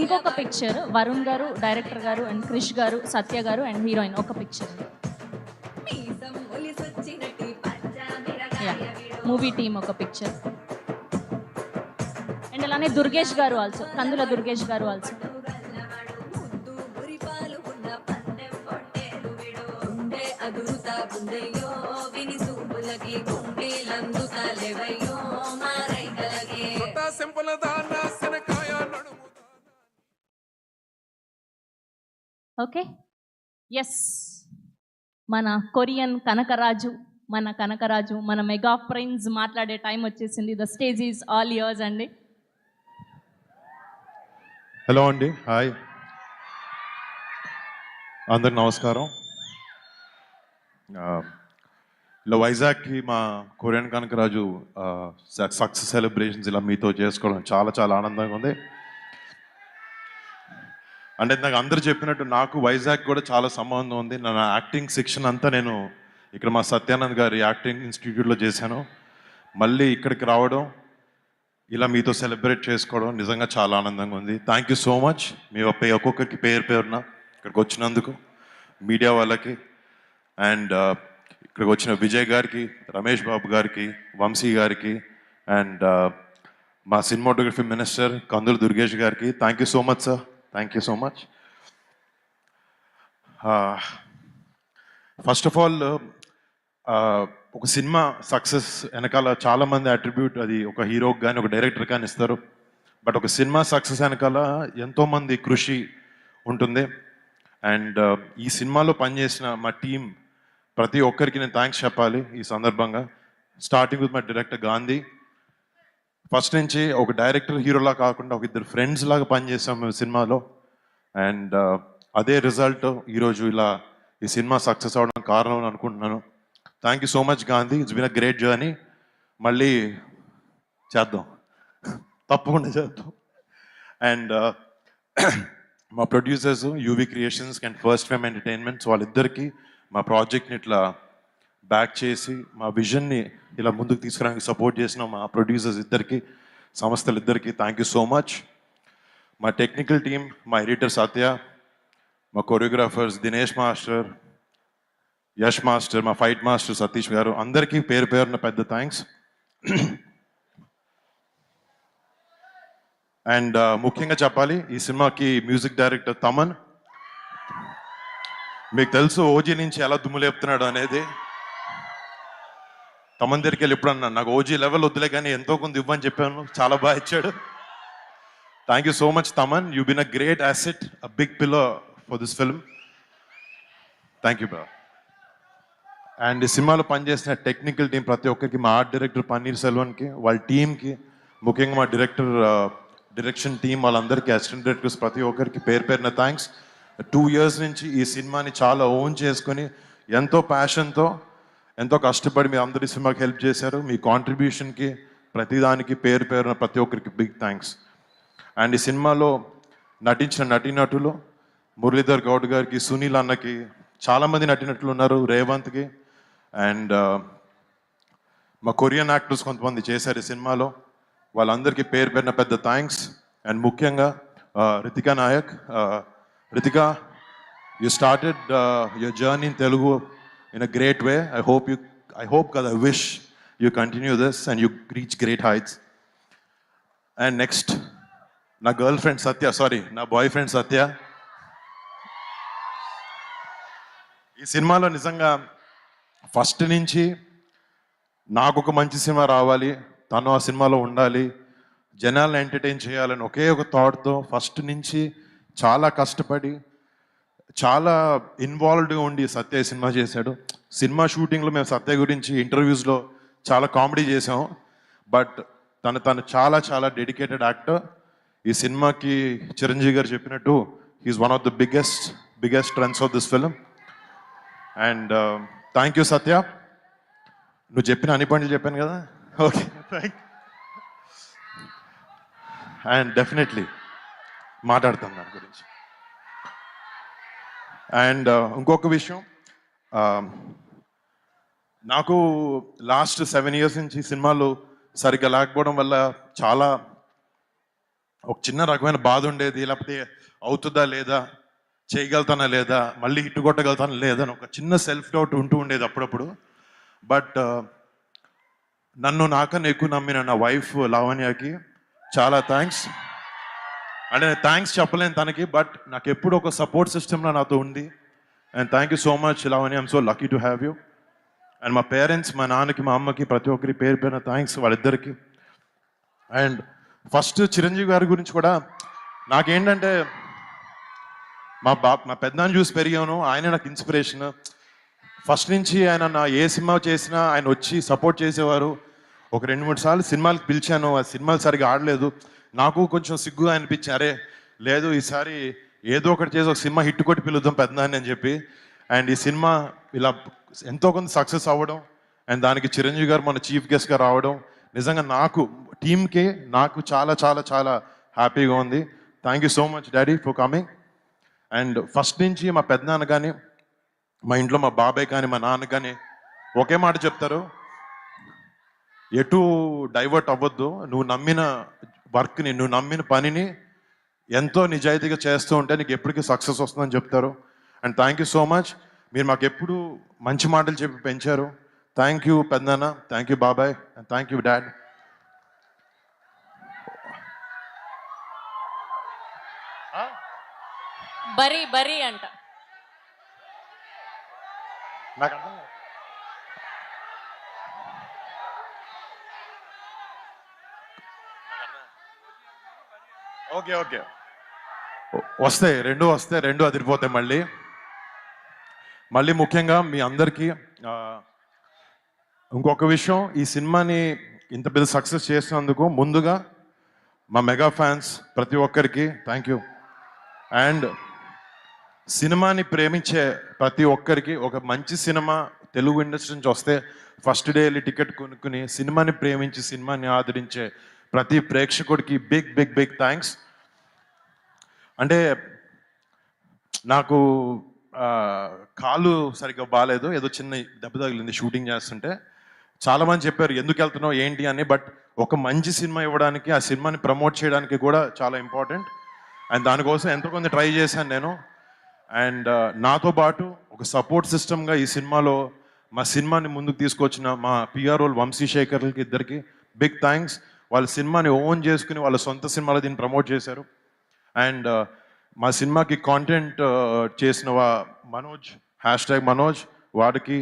ఇంకొక పిక్చర్ వరుణ్ గారు, డైరెక్టర్ గారు, అండ్ క్రిష్ గారు, సత్య గారు అండ్ హీరోయిన్ ఒక పిక్చర్. మూవీ టీమ్ ఒక పిక్చర్. అండ్ అలానే దుర్గేష్ గారు ఆల్సో, కందుల దుర్గేష్ గారు ఆల్సో. ఓకే, ఎస్, మన కొరియన్ కనకరాజు, మన మెగా ప్రిన్స్ మాట్లాడే టైం వచ్చేసింది. The stage is all yours అండి. హలో అండి, హాయ్ అందరికి నమస్కారం. ఇలా వైజాగ్కి మా కొరియన్ కనకరాజు సక్సెస్ సెలబ్రేషన్స్ ఇలా మీతో చేసుకోవడం చాలా చాలా ఆనందంగా ఉంది. అంటే నాకు అందరు చెప్పినట్టు నాకు వైజాగ్ కూడా చాలా సంబంధం ఉంది. నా యాక్టింగ్ శిక్షణ అంతా నేను ఇక్కడ మా సత్యానంద్ గారి యాక్టింగ్ ఇన్స్టిట్యూట్లో చేశాను. మళ్ళీ ఇక్కడికి రావడం, ఇలా మీతో సెలబ్రేట్ చేసుకోవడం నిజంగా చాలా ఆనందంగా ఉంది. Thank you so much. మీ ఒక్కొక్కరికి పేరున ఇక్కడికి వచ్చినందుకు, మీడియా వాళ్ళకి, అండ్ ఇక్కడికి వచ్చిన విజయ్ గారికి, రమేష్ బాబు గారికి, వంశీ గారికి, అండ్ మా సినిమాటోగ్రఫీ మినిస్టర్ కందుల దుర్గేష్ గారికి thank you so much sir. Thank you so much. First of all ఒక సినిమా సక్సెస్ వెనకాల చాలామంది అట్రిబ్యూట్ అది ఒక హీరోకి కానీ ఒక డైరెక్టర్ కానీ ఇస్తారు. బట్ ఒక సినిమా సక్సెస్ వెనకాల ఎంతోమంది కృషి ఉంటుంది. అండ్ ఈ సినిమాలో పనిచేసిన మా టీం ప్రతి ఒక్కరికి నేను థ్యాంక్స్ చెప్పాలి ఈ సందర్భంగా. Starting with my director Gandhi. First నుంచి ఒక డైరెక్టర్ హీరోలా కాకుండా ఒక ఇద్దరు ఫ్రెండ్స్ లాగా పనిచేసాం మేము సినిమాలో. అండ్ అదే రిజల్ట్ ఈరోజు ఇలా ఈ సినిమా సక్సెస్ అవ్వడం కారణం అని అనుకుంటున్నాను. Thank you so much Gandhi. It's been a great journey. మళ్ళీ చేద్దాం, తప్పకుండా చేద్దాం. అండ్ మా producers UV creations and first frame entertainments వాళ్ళిద్దరికీ మా ప్రాజెక్ట్ని ఇట్లా బ్యాక్ చేసి మా విజన్ని ఇలా ముందుకు తీసుకురావడానికి సపోర్ట్ చేసిన మా ప్రొడ్యూసర్స్ ఇద్దరికి, సంస్థలు ఇద్దరికి థ్యాంక్ యూ సో మచ్. మా టెక్నికల్ టీమ్, మా ఎడిటర్ సత్య, మా choreographers Dinesh master, Yash master, మా ఫైట్ మాస్టర్ సతీష్ గారు, అందరికీ పేరున పెద్ద థ్యాంక్స్. అండ్ ముఖ్యంగా చెప్పాలి, ఈ సినిమాకి మ్యూజిక్ డైరెక్టర్ తమన్. మీకు తెలుసు ఓజీ నుంచి ఎలా దుమ్ములేపుతున్నాడు అనేది. తమన్ దగ్గరికి వెళ్ళి ఎప్పుడన్నా నాకు ఓజీ లెవెల్ వద్దులే కానీ ఎంతో కొంత ఇవ్వని చెప్పాను, చాలా బాగా ఇచ్చాడు. Thank you so much Thaman. You been a great asset, a big pillar for this film. Thank you bro. And ఈ సినిమాలో పనిచేసిన టెక్నికల్ టీం ప్రతి ఒక్కరికి, మా ఆర్ట్ డైరెక్టర్ పన్నీర్ సెల్వన్కి, వాళ్ళ టీంకి, ముఖ్యంగా మా డైరెక్షన్ టీం వాళ్ళందరికీ, అసిస్టెంట్ డైరెక్టర్స్ ప్రతి ఒక్కరికి పేరున థ్యాంక్స్. 2 years నుంచి ఈ సినిమాని చాలా ఓన్ చేసుకొని ఎంతో ప్యాషన్తో ఎంతో కష్టపడి మీ అందరి సినిమాకి హెల్ప్ చేశారు. మీ కాంట్రిబ్యూషన్కి ప్రతిదానికి పేరు పేరున ప్రతి ఒక్కరికి బిగ్ థ్యాంక్స్. అండ్ ఈ సినిమాలో నటించిన నటీనటులు మురళీధర్ గౌడ్ గారికి, సునీల్ అన్నకి, చాలామంది నటీనటులు ఉన్నారు, రేవంత్కి, అండ్ మా కొరియన్ యాక్టర్స్ కొంతమంది చేశారు ఈ సినిమాలో. వాళ్ళందరికీ పేరు పేరున పెద్ద థ్యాంక్స్. అండ్ ముఖ్యంగా Ritika Naik. Ritika, you started your journey in Telugu in a great way. I wish you continue this and you reach great heights. And next, నా girlfriend Satya, నా boyfriend Satya. ఈ సినిమాలో నిజంగా ఫస్ట్ నుంచి నాకు ఒక మంచి సినిమా రావాలి, తను ఆ సినిమాలో ఉండాలి, జనాలను ఎంటర్టైన్ చేయాలని ఒకే ఒక థాట్తో ఫస్ట్ నుంచి చాలా కష్టపడి చాలా ఇన్వాల్వ్డ్గా ఉండి సత్య సినిమా చేశాడు. సినిమా షూటింగ్లో మేము సత్య గురించి ఇంటర్వ్యూస్లో చాలా కామెడీ చేసాం. బట్ తను చాలా చాలా డెడికేటెడ్ యాక్టర్. ఈ సినిమాకి చిరంజీవి గారు చెప్పినట్టు he's one of the biggest strengths of this film. And thank you Satya. నువ్వు చెప్పిన అన్ని పనులు చెప్పాను కదా, ఓకే థ్యాంక్. అండ్ డెఫినెట్లీ మాట్లాడతాను దాని గురించి. అండ్ ఇంకొక విషయం, నాకు లాస్ట్ 7 years నుంచి సినిమాలు సరిగ్గా లేకపోవడం వల్ల చాలా ఒక చిన్న రకమైన బాధ ఉండేది. లేకపోతే అవుతుందా లేదా, చేయగలుగుతానా లేదా, మళ్ళీ హిట్ కొట్టగలుగుతానా లేదా అని ఒక చిన్న సెల్ఫ్ డౌట్ ఉంటూ ఉండేది అప్పుడప్పుడు. బట్ నన్ను నాకన్నా ఎక్కువ నమ్మిన నా వైఫ్ లావణ్యకి చాలా థ్యాంక్స్. అంటే నేను థ్యాంక్స్ చెప్పలేను తనకి, బట్ నాకు ఎప్పుడు ఒక సపోర్ట్ సిస్టమ్లో నాతో ఉంది. And thank you so much Lavanya, I'm so lucky to have you. And మా పేరెంట్స్, మా నాన్నకి, మా అమ్మకి, ప్రతి ఒక్కరి పేరు పేరున థ్యాంక్స్ వాళ్ళిద్దరికి. అండ్ ఫస్ట్ చిరంజీవి గారి గురించి కూడా నాకేంటంటే మా పెద్దనాన్ని చూసి పెరిగాను, ఆయనే నాకు ఇన్స్పిరేషన్. ఫస్ట్ నుంచి ఆయన నా ఏ సినిమా చేసినా ఆయన వచ్చి సపోర్ట్ చేసేవారు. ఒక 2-3 సార్లు సినిమాలకు పిలిచాను, ఆ సినిమాలు సరిగా ఆడలేదు. నాకు కొంచెం సిగ్గుగా అనిపించి, అరే లేదు ఈసారి ఏదో ఒకటి చేసి ఒక సినిమా హిట్ కొట్టి పిలుద్దాం పెద్దనాన్ని అని చెప్పి. అండ్ ఈ సినిమా ఇలా ఎంతో కొంత సక్సెస్ అవ్వడం, అండ్ దానికి చిరంజీవి గారు మన చీఫ్ గెస్ట్గా రావడం నిజంగా నాకు, టీమ్కి, నాకు చాలా చాలా చాలా హ్యాపీగా ఉంది. Thank you so much daddy for coming. And first నుంచి మా పెద్దనాన్న కానీ, మా ఇంట్లో మా బాబాయ్ కానీ, మా నాన్న కానీ ఒకే మాట చెప్తారు, ఎటు డైవర్ట్ అవ్వద్దు, నువ్వు నమ్మిన వర్క్ని, నువ్వు నమ్మిన పనిని ఎంతో నిజాయితీగా చేస్తూ ఉంటే నీకు ఎప్పటికీ సక్సెస్ వస్తుందని చెప్తారు. And thank you so much. మీరు మాకు ఎప్పుడు మంచి మాటలు చెప్పి పెంచారు. థ్యాంక్ యూ పెద్దనాన్న, థ్యాంక్ యూ బాబాయ్, అండ్ థ్యాంక్ యూ డాడ్. బరీ అంట. నాకు అర్థం కాదు. ఓకే ఓకే వస్తాయి, రెండు అదిరిపోతాయి. మళ్ళీ ముఖ్యంగా మీ అందరికీ ఇంకొక విషయం, ఈ సినిమాని ఇంత పెద్ద సక్సెస్ చేసినందుకు ముందుగా మా మెగా ఫ్యాన్స్ ప్రతి ఒక్కరికి థ్యాంక్ యూ. అండ్ సినిమాని ప్రేమించే ప్రతి ఒక్కరికి, ఒక మంచి సినిమా తెలుగు ఇండస్ట్రీ నుంచి వస్తే ఫస్ట్ డే వెళ్ళి టికెట్ కొనుక్కుని సినిమాని ప్రేమించి సినిమాని ఆదరించే ప్రతి ప్రేక్షకుడికి బిగ్ బిగ్ బిగ్ థ్యాంక్స్. అంటే నాకు కాలు సరిగ్గా బాగాలేదు, ఏదో చిన్న దెబ్బ తగిలింది షూటింగ్ చేస్తుంటే. చాలామంది చెప్పారు ఎందుకు వెళ్తున్నావు ఏంటి అని, బట్ ఒక మంచి సినిమా ఇవ్వడానికి, ఆ సినిమాని ప్రమోట్ చేయడానికి కూడా చాలా ఇంపార్టెంట్. అండ్ దానికోసం ఎంతో కొంత ట్రై చేశాను నేను. అండ్ నాతో పాటు ఒక సపోర్ట్ సిస్టమ్గా ఈ సినిమాలో మా సినిమాని ముందుకు తీసుకొచ్చిన మా పిఆర్ఓ వంశీశేఖర్లకి ఇద్దరికి బిగ్ థ్యాంక్స్. వాళ్ళ సినిమాని ఓన్ చేసుకుని వాళ్ళ సొంత సినిమాలో దీన్ని ప్రమోట్ చేశారు. అండ్ మా సినిమాకి కాంటెంట్ చేసిన మనోజ్, #మనోజ్ వాడికి,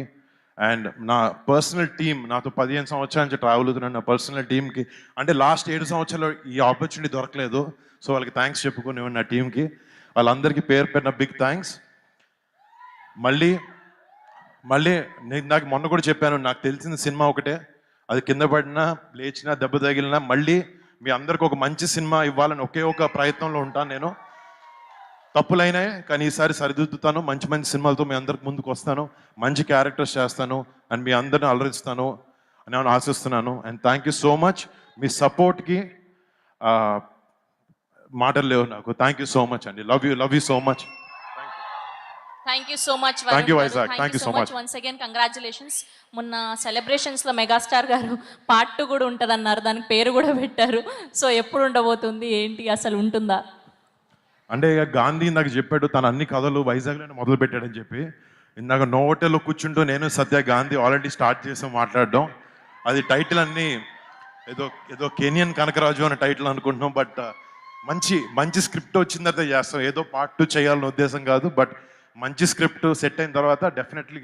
అండ్ నా పర్సనల్ టీమ్, నాతో 15 సంవత్సరాల నుంచి ట్రావెల్ అవుతున్నాను, నా పర్సనల్ టీమ్కి. అంటే లాస్ట్ 7 సంవత్సరాలు ఈ ఆపర్చునిటీ దొరకలేదు, సో వాళ్ళకి థ్యాంక్స్ చెప్పుకుని నా టీంకి, వాళ్ళందరికీ పేరు పేరున బిగ్ థ్యాంక్స్. మళ్ళీ నేను నాకు మొన్న కూడా చెప్పాను, నాకు తెలిసిన సినిమా ఒకటే, అది కింద పడినా లేచినా దెబ్బ తగిలినా మళ్ళీ మీ అందరికి ఒక మంచి సినిమా ఇవ్వాలని ఒకే ఒక ప్రయత్నంలో ఉంటాను నేను. తప్పులైనాయి కానీ ఈసారి సరిదిద్దుతాను, మంచి మంచి సినిమాలతో మీ అందరికి ముందుకు వస్తాను, మంచి క్యారెక్టర్స్ చేస్తాను, అండ్ మీ అందరిని అలరిస్తాను. నేను ఆశిస్తున్నాను. And thank you so much. మీ సపోర్ట్కి మాటలు లేవు నాకు. థ్యాంక్ యూ సో మచ్ అండి. Love you so much. Thank you so much. Thank you, Vizag. Thank you so much. Once again congratulations. మొన్న సెలబ్రేషన్స్లో మెగాస్టార్ గారు పార్ట్ 2 కూడా ఉంటుందన్నారు, దానికి పేరు కూడా పెట్టారు. సో ఎప్పుడు ఉండబోతుంది, ఏంటి, అసలు ఉంటుందా? అంటే ఇక గాంధీ ఇందాక చెప్పాడు తన అన్ని కథలు వైజాగ్లోనే మొదలు పెట్టాడని చెప్పి. ఇందాక నోవోటెల్లో కూర్చుంటూ నేను సత్య గాంధీ ఆల్రెడీ స్టార్ట్ చేసాం మాట్లాడడం. అది టైటిల్ అన్నీ ఏదో కెనియన్ కనకరాజు అనే టైటిల్ అనుకుంటున్నాం. బట్ మంచి స్క్రిప్ట్ వచ్చిన తర్వాత చేస్తాం. ఏదో పార్ట్ 2 చేయాలనే ఉద్దేశం కాదు. బట్ మంచి స్క్రిప్ట్ సెట్ అయిన తర్వాత డెఫినెట్లీ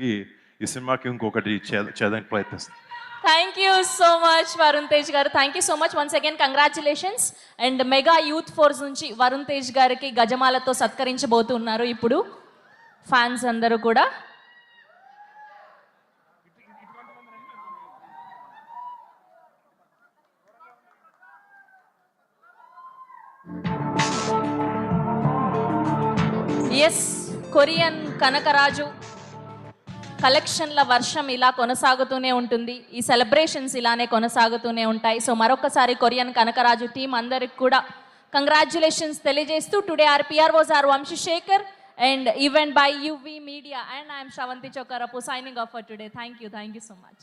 ఈ సినిమాకి ఇంకొకటి చేయడానికి ప్రయత్నిస్తాం. Thank you so much Varun Tej గారు. Thank you so much once again congratulations. And mega youth force నుంచి వరుణ్ తేజ్ గారికి గజమాలతో సత్కరించబోతున్నారు ఇప్పుడు ఫ్యాన్స్ అందరూ కూడా. ఎస్, కొరియన్ కనకరాజు కలెక్షన్ల వర్షం ఇలా కొనసాగుతూనే ఉంటుంది. ఈ సెలబ్రేషన్స్ ఇలానే కొనసాగుతూనే ఉంటాయి. సో మరొకసారి కొరియన్ కనకరాజు టీం అందరికి కూడా కంగ్రాచులేషన్స్ తెలియజేస్తూ today our PROs our Vamsi Shekar and event by UV Media and I am Shravanti Chokarapu signing off for today. Thank you so much.